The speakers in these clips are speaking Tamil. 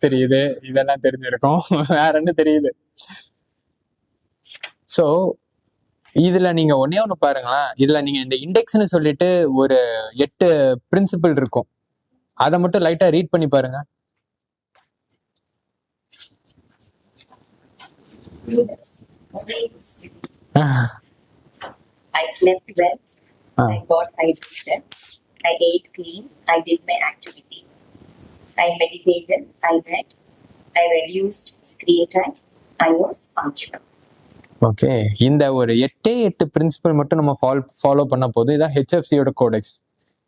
தெரியுது, இதெல்லாம் தெரிஞ்சிருக்கும். வேற என்ன தெரியுது? ஸோ இதுல நீங்க ஒன்னே ஒண்ணு பாருங்களேன். இதுல நீங்க இந்த இண்டெக்ஸ்னு சொல்லிட்டு ஒரு 8 பிரின்சிபிள் இருக்கும். அதை மட்டும் லைட்டா ரீட் பண்ணி பாருங்க. I slept well. I got hydrated. I ate clean. I did my activity. I meditated. I read. I reduced screen time. I was punctual. Okay, இந்த ஒரு 8 பிரின்சிபல் மட்டும் நம்ம ஃபாலோ பண்ண போது இதான் ஹெச்எஃப்சியோட கோடெக்ஸ்.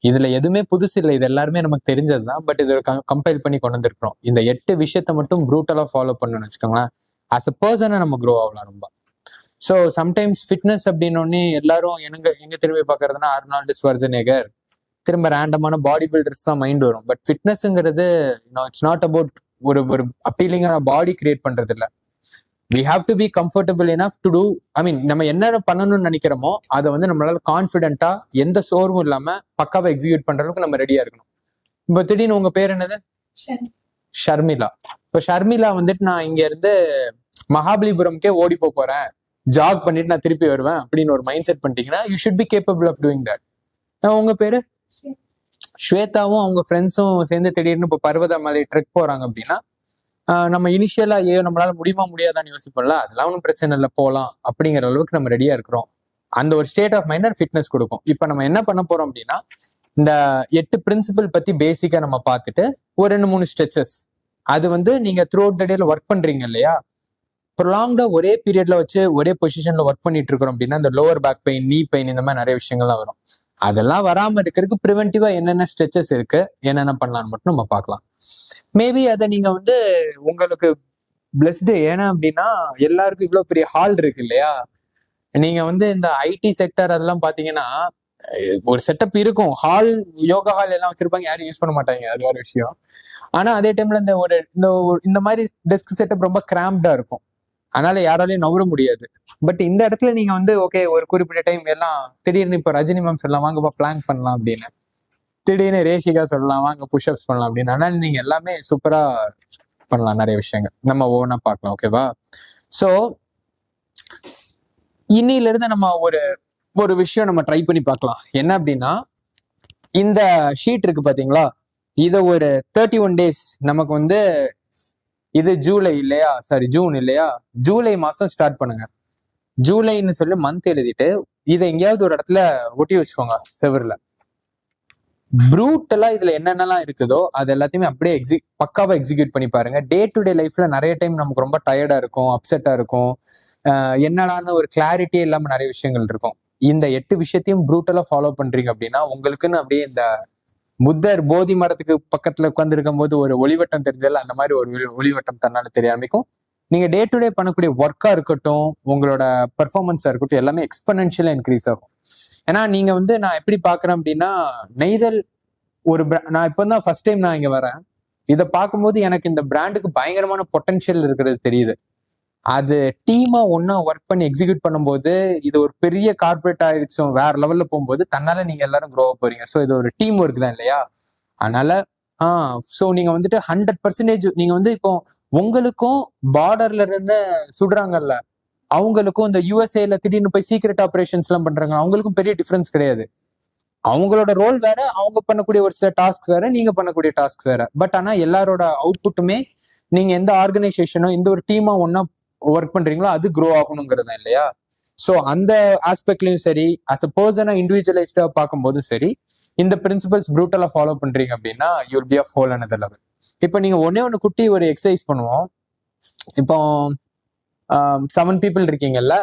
இதுல எதுவுமே புதுசு இல்லை, இது எல்லாருமே நமக்கு தெரிஞ்சது தான். பட் இது கம்பைல் பண்ணி கொண்டு வந்திருக்கிறோம். இந்த 8 விஷயத்த மட்டும் ப்ரூட்டலா ஃபாலோ பண்ணணும்னு வச்சுக்கோங்களேன். ஆஸ் அ பர்சனை நம்ம க்ரோ ஆகலாம் ரொம்ப. ஸோ சம்டைம்ஸ் ஃபிட்னஸ் அப்படின்னோடனே எல்லாரும் எங்க திரும்பி பார்க்கறதுனா அர்னால்டு ஸ்வார்சனேகர், திரும்ப ரேண்டமான பாடி பில்டர்ஸ் தான் மைண்ட் வரும். பட் ஃபிட்னஸ்ங்கிறது இட்ஸ் நாட் அபவுட் ஒரு அப்பீலிங்கான பாடி கிரியேட் பண்றது இல்லை. we have to be comfortable enough to do, நம்ம என்ன பண்ணணும்னு நினைக்கிறோமோ அதை வந்து நம்மளால கான்ஃபிடென்ட்டா எந்த சோர்வும் இல்லாம பக்காவா எக்ஸிக்யூட் பண்ற அளவுக்கு நம்ம ரெடியா இருக்கணும். இப்போ திடீர்னு உங்க பேர் என்னது? ஷர்மிளா. இப்போ ஷர்மிளா வந்துட்டு நான் இங்க இருந்து மகாபலிபுரம்கே ஓடி போறேன், ஜாக் பண்ணிட்டு நான் திருப்பி வருவேன் அப்படின்னு ஒரு மைண்ட் செட் பண்ணிட்டீங்கன்னா you should be capable of doing that. உங்க பேரு ஸ்வேதாவும் அவங்க ஃப்ரெண்ட்ஸும் சேர்ந்து திடீர்னு இப்போ பர்வதமலை ட்ரெக் போறாங்க அப்படின்னா நம்ம இனிஷியலா நம்மளால முடியுமா முடியாதான்னு யோசிப்போம்ல, அதெல்லாம் ஒன்றும் பிரச்சனை இல்லை, போகலாம் அப்படிங்கிற அளவுக்கு நம்ம ரெடியா இருக்கிறோம். அந்த ஒரு ஸ்டேட் ஆஃப் மைண்ட் ஃபிட்னஸ் கொடுக்கும். இப்போ நம்ம என்ன பண்ண போறோம் அப்படின்னா இந்த 8 பிரின்சிபல் பத்தி பேசிக்கா நம்ம பார்த்துட்டு ஒரு 2-3 ஸ்ட்ரெச்சஸ், அது வந்து நீங்க த்ரூ அவுட் த டேல ஒர்க் பண்றீங்க இல்லையா, ப்ரொலாங்டா ஒரே பீரியட்ல வச்சு ஒரே பொசிஷன்ல ஒர்க் பண்ணிட்டு இருக்கிறோம் அப்படின்னா இந்த லோவர் பேக் பெயின், நீ பெயின், இந்த மாதிரி நிறைய விஷயங்கள்லாம் வரும். அதெல்லாம் வராம இருக்கிறதுக்கு ப்ரிவென்டிவா என்னென்ன ஸ்ட்ரெச்சஸ் இருக்கு, என்னென்ன பண்ணலான்னு மட்டும் நம்ம பார்க்கலாம். மேபி அதை நீங்க வந்து உங்களுக்கு பிளஸ்டு, ஏன்னா அப்படின்னா எல்லாருக்கும் இவ்வளவு பெரிய ஹால் இருக்கு இல்லையா. நீங்க வந்து இந்த ஐடி செக்டர் அதெல்லாம் பாத்தீங்கன்னா ஒரு செட்டப் இருக்கும், ஹால், யோகா ஹால் எல்லாம் வச்சிருப்பாங்க, யாரும் யூஸ் பண்ண மாட்டாங்க, அது வேற விஷயம். ஆனா அதே டைம்ல இந்த மாதிரி டெஸ்க் செட்டப் ரொம்ப கிராம்டா இருக்கும், அதனால யாராலையும் நவர முடியாது. பட் இந்த இடத்துல நீங்க வந்து ஓகே ஒரு குறிப்பிட்ட டைம் எல்லாம் திடீர்னு இப்போ ரஜினி மேம் சொல்லலாம் வாங்கப்பா பிளாங்க் பண்ணலாம் அப்படின்னு, திடீர்னு ரேஷிகா சொல்லலாம் வாங்க புஷ்அப்ஸ் பண்ணலாம் அப்படின்னு. அதனால நீங்க எல்லாமே சூப்பரா பண்ணலாம், நிறைய விஷயங்கள் நம்ம ஒவ்வொன்றா பார்க்கலாம். ஓகேவா? ஸோ இன்னில இருந்து நம்ம ஒரு விஷயம் நம்ம ட்ரை பண்ணி பார்க்கலாம். என்ன அப்படின்னா இந்த ஷீட் இருக்கு பாத்தீங்களா, இதை ஒரு 31 days நமக்கு வந்து இது ஜூலை இல்லையா, சாரி ஜூன் இல்லையா, ஜூலை மாசம் ஸ்டார்ட் பண்ணுங்க. ஜூலைன்னு சொல்லி மந்த் எழுதிட்டு இதை எங்கேயாவது ஒரு இடத்துல ஒட்டி வச்சுக்கோங்க செவர்ல. ப்ரூட்டலா இதுல என்னென்னலாம் இருக்குதோ அது எல்லாத்தையுமே அப்படியே பக்காவா எக்ஸிக்யூட் பண்ணி பாருங்க. டே டு டே லைஃப்ல நிறைய டைம் நமக்கு ரொம்ப டயர்டா இருக்கும், அப்செட்டா இருக்கும், என்னடான்னு ஒரு கிளாரிட்டியே இல்லாம நிறைய விஷயங்கள் இருக்கும். இந்த 8 விஷயத்தையும் ப்ரூட்டலா ஃபாலோ பண்றீங்க அப்படின்னா உங்களுக்குன்னு அப்படியே இந்த புத்தர் போதி மரத்துக்கு பக்கத்துல உட்கார்ந்து இருக்கும் போது ஒரு ஒளிவட்டம் தெரிஞ்சல, அந்த மாதிரி ஒரு ஒளிவட்டம் தன்னால தெரிய ஆரம்பிக்கும். நீங்க டே டு டே பண்ணக்கூடிய ஒர்க்கா இருக்கட்டும், உங்களோட பெர்ஃபார்மன்ஸா இருக்கட்டும், எல்லாமே எக்ஸ்பனன்ஷியலா இன்க்ரீஸ் ஆகும். ஏன்னா நீங்க வந்து நான் எப்படி பாக்குறேன் அப்படின்னா நெய்தல் நான் இப்பதான் ஃபர்ஸ்ட் டைம் நான் இங்க வரேன், இதை பார்க்கும்போது எனக்கு இந்த பிராண்டுக்கு பயங்கரமான பொட்டன்ஷியல் இருக்கிறது தெரியுது. அது டீமா ஒன்னா ஒர்க் பண்ணி எக்ஸிக்யூட் பண்ணும்போது இது ஒரு பெரிய கார்பரேட் ஆயிடுச்சு, வேற லெவல்ல போகும்போது தன்னால நீங்க எல்லாரும் க்ரோ போறீங்க. ஸோ இது ஒரு டீம் ஒர்க் தான் இல்லையா. அதனால ஸோ நீங்க வந்துட்டு 100% நீங்க வந்து இப்போ உங்களுக்கும் பார்டர்ல இருந்து சுடுறாங்கல்ல, அவங்களுக்கும் இந்த யூஎஸ்ஏல திடீர்னு போய் சீக்ரெட் ஆபரேஷன்ஸ் எல்லாம் பண்றாங்க, அவங்களுக்கும் பெரிய டிஃபரன்ஸ் கிடையாது. அவங்களோட ரோல் வேற, அவங்க பண்ணக்கூடிய ஒரு சில டாஸ்க் வேற, நீங்க பண்ணக்கூடிய டாஸ்க் வேற. பட் ஆனா எல்லாரோட அவுட்புட்டுமே நீங்க எந்த ஆர்கனைசேஷனோ எந்த ஒரு டீமா ஒன்னா ஒர்க் பண்றீங்களோ அது க்ரோ ஆகணுங்கிறது இல்லையா. ஸோ அந்த ஆஸ்பெக்ட்லயும் சரி, அஸ் அ பர்சனா இண்டிவிஜுவலைஸ்டா பார்க்கும்போதும் சரி, இந்த பிரின்சிபல்ஸ் ப்ரூட்டலா ஃபாலோ பண்றீங்க அப்படின்னா you will be of whole another level. இப்போ நீங்க ஒண்ணு குட்டி ஒரு எக்ஸசைஸ் பண்ணுவோம். இப்போ 7 people இருக்கீங்கல்ல,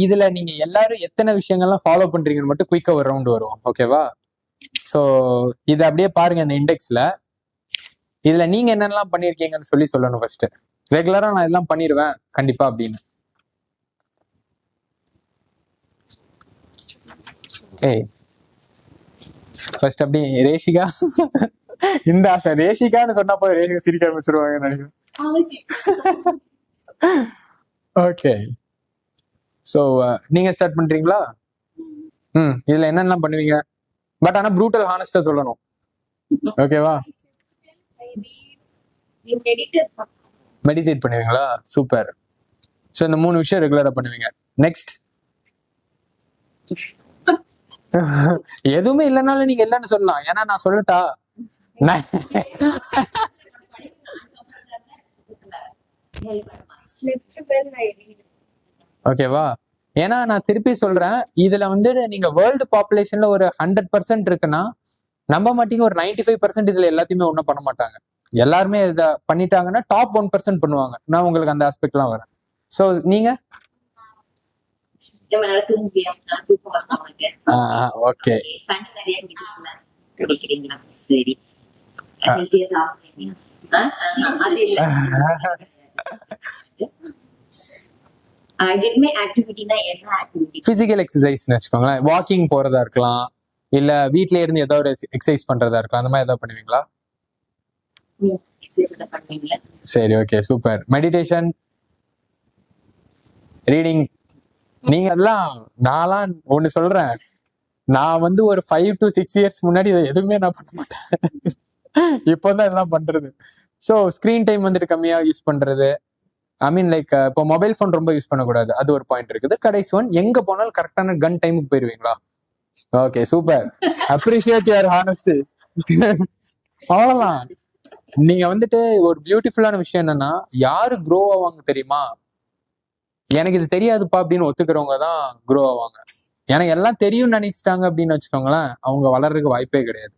இதுல நீங்க எல்லாரும் எத்தனை விஷயங்கள்லாம் ஃபாலோ பண்றீங்கன்னு மட்டும் குயிக்கா ஒரு ரவுண்ட் வருவோம். ஓகேவா? ஸோ இதை அப்படியே பாருங்க இந்த இண்டெக்ஸ்ல. இதுல நீங்க என்னெல்லாம் பண்ணிருக்கீங்கன்னு சொல்லணும். ஃபர்ஸ்ட் ரெகுலரா நான் இதெல்லாம் பண்ணிடுவேன் கண்டிப்பா அப்படின்னு. ஃபர்ஸ்ட் அப்படி ரேஷிகா இந்த ஆசை ரேஷிகான்னு சொன்னா போய் ரேஷிகா சிரிக்க ஆரம்பிச்சிருவாங்க நினைக்கிறேன். ஓகே, ஸோ நீங்க ஸ்டார்ட் பண்றீங்களா? இதுல என்னென்னலாம் பண்ணுவீங்க? பட் ஆனா ப்ரூட்டல் ஹானஸ்டா சொல்லணும். ஓகேவா? மெடிடேட் பண்ணுவீங்களா? சூப்பர். ஸோ இந்த 3 விஷயம் ரெகுலரா பண்ணுவீங்க. நெக்ஸ்ட். எதுவுமே இல்லைனாலும் நீங்க இல்லைன்னு சொல்லலாம். ஏன்னா நான் சொல்லட்டா? ஓகேவா? ஏன்னா நான் திருப்பி சொல்றேன், இதுல வந்து நீங்க வேர்ல்டு பாப்புலேஷன்ல ஒரு 100% இருக்குன்னா நம்ப மாட்டீங்க, ஒரு 95% இதுல எல்லாத்தையுமே ஒன்றும் பண்ண மாட்டாங்க. எல்லாருமே இதை பண்ணிட்டாங்கன்னா டாப் 1% பண்ணுவாங்க. நான் உங்களுக்கு அந்த ஆஸ்பெக்ட்லாம் வரேன். ஸோ நீங்க ஓகே குடிக்கிறீங்களா? சரி. அது இல்ல. I did my activity na என்ன activity? பிசிக்கல் எக்ஸசைஸ்னு வச்சுக்கோங்களேன். வாக்கிங் போறதா இருக்கலாம், இல்ல வீட்ல இருந்து ஏதோ ஒரு எக்ஸசைஸ் பண்றதா இருக்கலாம். அந்த மாதிரி ஏதாவது பண்ணுவீங்களா? எக்ஸசைஸ் எல்லாம் பண்ணுவீங்களா? சரி, ஓகே, சூப்பர். மெடிடேஷன், ரீடிங், நீங்க அதெல்லாம் நான்லாம் ஒண்ணு சொல்றேன். நான் வந்து ஒரு 5 to 6 இயர்ஸ் முன்னாடி இதை எதுவுமே நான் பண்ண மாட்டேன். இப்போதான் எல்லாம் பண்றது. ஸோ ஸ்கிரீன் டைம் வந்துட்டு கம்மியா யூஸ் பண்றது. ஐ மீன் லைக் இப்போ மொபைல் ஃபோன் ரொம்ப யூஸ் பண்ணக்கூடாது, அது ஒரு பாயிண்ட் இருக்குது. கடைசி ஒன், எங்க போனாலும் கரெக்டான கன் டைமுக்கு போயிருவீங்களா? Okay, super. Appreciate your honesty. அவ்வளவுதான். நீங்க வந்துட்டு ஒரு பியூட்டிஃபுல்லான விஷயம் என்னன்னா, யாரு க்ரோ ஆவாங்க தெரியுமா? எனக்கு இது தெரியாதுப்பா அப்படின்னு ஒத்துக்கிறவங்க தான் க்ரோ ஆவாங்க. எனக்கு எல்லாம் தெரியும்னு நினைச்சிட்டாங்க அப்படின்னு வச்சுக்கோங்களேன், அவங்க வளர்றதுக்கு வாய்ப்பே கிடையாது.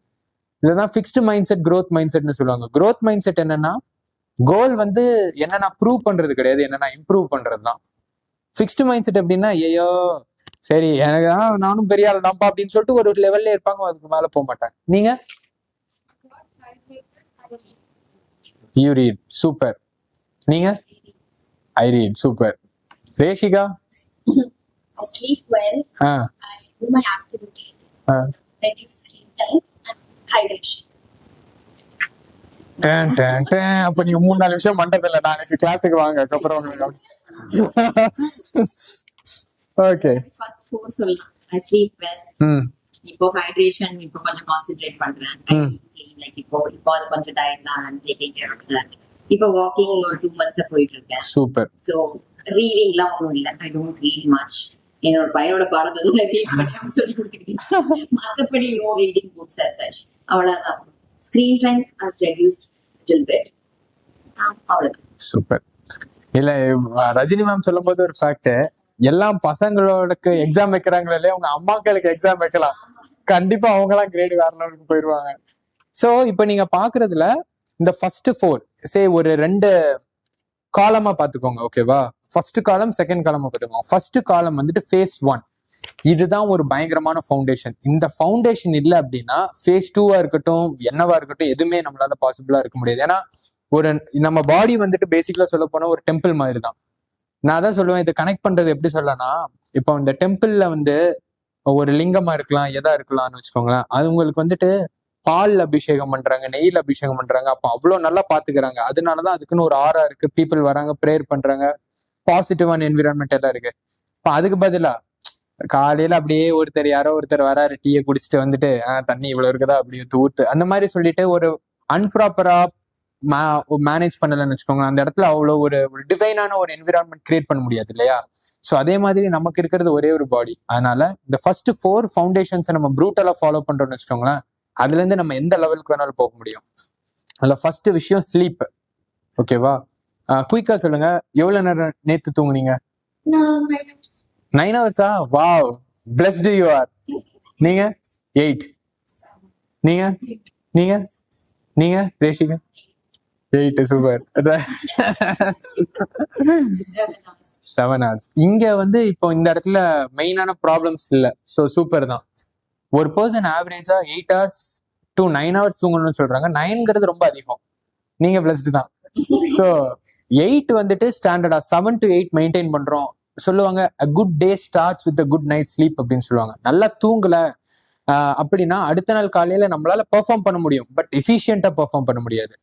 இதுதான் fixed mindset, growth mind செட்னு சொல்லுவாங்க. க்ரோத் மைண்ட் செட் என்னன்னா, கோல் வந்து என்னன்னா ப்ரூவ் பண்றது கிடையாது, என்னன்னா இம்ப்ரூவ் பண்றது தான். ஃபிக்ஸ்டு மைண்ட் செட் எப்படின்னா, ஐயோ சரி எனக்கு நானும் பெரிய ஆள் தான்ப்பா அப்படின்னு சொல்லிட்டு ஒரு லெவல்ல இருப்பாங்க, அதுக்கு மேல போக மாட்டாங்க. நீங்க யூ ரீட், சூப்பர். நீங்க I read, super. Reshika? I sleep well. Ah I do my activity. Reduce screen time and hydration. அப்ப நீங்க 3-4 விஷயம் பண்றது இல்ல. நாளைக்கு கிளாஸுக்கு வாங்க, அப்புறம் ஓகே. First 4 சொல்லலாம். I sleep well. இப்போ ஹைட்ரேஷன் இப்போ கொஞ்சம் கான்சென்ட்ரேட் பண்றேன். லைக் இப்போ அது கொஞ்சம் டயட்லாம் I'm taking care of that. இப்போ வாக்கிங் ஒரு 2 months போயிட்டு இருக்கேன். சூப்பர். சோ ரீடிங்லாம் ஒன்றும் இல்லை. I don't read much. என்னோட பையனோட பாடத்தை தான் ரீட் பண்ணி சொல்லி கொடுத்துக்கிட்டேன். மற்றபடி no reading books as such. அவ்வளவுதான். Screen time has reduced little bit. அவ்வளவுதான். சூப்பர். இல்ல ரஜினி மேம் சொல்லும் போது ஒரு ஃபேக்ட், எல்லாம் பசங்களோட எக்ஸாம் வைக்கிறாங்களே இல்லையா, அவங்க அம்மாக்களுக்கு எக்ஸாம் வைக்கலாம். கண்டிப்பா அவங்க எல்லாம் கிரேட் வேற லெவலுக்கு போயிருவாங்க. சோ இப்ப நீங்க பாக்குறதுல இந்த ஃபர்ஸ்ட் 4 சே ஒரு 2 காலமா பாத்துக்கோங்க, ஓகேவா? ஃபர்ஸ்ட் காலம், செகண்ட் காலமா பாத்துக்கோங்க. ஃபர்ஸ்ட் காலம் வந்துட்டு ஃபேஸ் 1. இதுதான் ஒரு பயங்கரமான ஃபவுண்டேஷன். இந்த ஃபவுண்டேஷன் இல்லை அப்படின்னா ஃபேஸ் 2வா இருக்கட்டும், என்னவா இருக்கட்டும், எதுவுமே நம்மளால பாசிபிளா இருக்க முடியாது. ஏன்னா ஒரு நம்ம பாடி வந்துட்டு பேசிக்கலா சொல்ல போனா ஒரு டெம்பிள் மாதிரி தான். நான் அதான் சொல்லுவேன், இதை கனெக்ட் பண்றது எப்படி சொல்லனா, இப்போ இந்த டெம்பிள்ல வந்து ஒரு லிங்கமா இருக்கலாம், எதா இருக்கலாம்னு வச்சுக்கோங்களேன். அது உங்களுக்கு வந்துட்டு பால் அபிஷேகம் பண்றாங்க, நெய்யில் அபிஷேகம் பண்றாங்க, அப்ப அவ்வளவு நல்லா பாத்துக்கிறாங்க. அதனாலதான் அதுக்குன்னு ஒரு ஆரா இருக்கு, பீப்புள் வராங்க, ப்ரேயர் பண்றாங்க, பாசிட்டிவான என்விரான்மெண்ட் எல்லாம் இருக்கு. இப்ப அதுக்கு பதிலா காலையில அப்படியே யாரோ ஒருத்தர் வராரு, டீயை குடிச்சிட்டு வந்துட்டு தண்ணி இவ்வளவு இருக்குதா அப்படி ஊத்து அந்த மாதிரி சொல்லிட்டு ஒரு அன்ப்ராப்பரா மேனேஜ் பண்ணலன்னு வச்சுக்கோங்க, அந்த இடத்துல அவ்வளவு ஒரு டிவைனான ஒரு என்விரான்மெண்ட் கிரியேட் பண்ண முடியாது இல்லையா? ஸோ அதே மாதிரி நமக்கு இருக்கிறது ஒரே ஒரு பாடி. அதனால இந்த ஃபர்ஸ்ட் 4 ஃபவுண்டேஷன்ஸை நம்ம ப்ரூட்டலா ஃபாலோ பண்றோம்னு வச்சுக்கோங்களேன், அதுல இருந்து நம்ம எந்த லெவலுக்கு வேணாலும் போக முடியும். அதுல ஃபர்ஸ்ட் விஷயம் ஸ்லீப், ஓகேவா? குயிக்கா சொல்லுங்க, எவ்வளவு நேரம் நேத்து தூங்குனீங்க? 9 hours. Wow, blessed you are. நீங்க 8. நீங்க நீங்க நீங்க ரேஷிகா 8. சூப்பர். 7 hours. இங்க வந்து இப்போ இந்த இடத்துல மெயினான ப்ராப்ளம்ஸ் இல்ல. ஸோ சூப்பர் தான். ஒரு பர்சன் ஆவரேஜா 8 hours to 9 hours தூங்கணும்னு சொல்றாங்க. 9ங்கிறது ரொம்ப அதிகம். நீங்க பிளஸ்டு தான். ஸோ 8 வந்துட்டு ஸ்டாண்டர்டா, 7 to 8 மெயின்டைன் பண்றோம் சொல்லுவாங்க. a good day starts with a good night sleep அப்படின்னு சொல்லுவாங்க. நல்லா தூங்கல அப்படின்னா அடுத்த நாள் காலையில நம்மளால பெர்ஃபார்ம் பண்ண முடியும், பட் எஃபிஷியன்ட்டா பெர்ஃபார்ம் பண்ண முடியாது.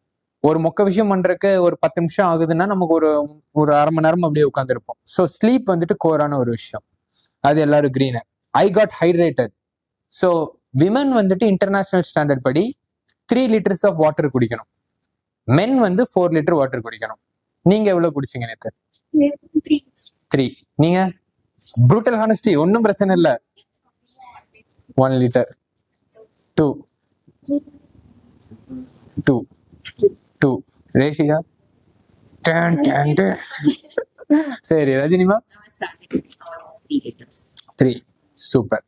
ஒரு மொக்க விஷயம் பண்றதுக்கு ஒரு 10 நிமிஷம் ஆகுதுன்னா நமக்கு ஒரு அரை மணி நேரம் அப்படியே உட்காந்துருப்போம். ஸோ ஸ்லீப் வந்துட்டு கோரான ஒரு விஷயம். அது எல்லாரும் green. I got hydrated. So women வந்துட்டு இன்டர்நேஷனல் ஸ்டாண்டர்ட் படி 3 liters ஆஃப் வாட்டர் குடிக்கணும். மென் வந்து 4 லிட்டர் வாட்டர் குடிக்கணும். நீங்க எவ்வளவு குடிச்சீங்க நேத்து? 3. நீங்க? ப்ரூட்டல் ஹானஸ்டி, ஒன்னும் பிரச்சனை இல்ல. 1 லிட்டர். 2. 2. ரேஷிகா? சரி, ரஜினிமா? 3. சூப்பர்.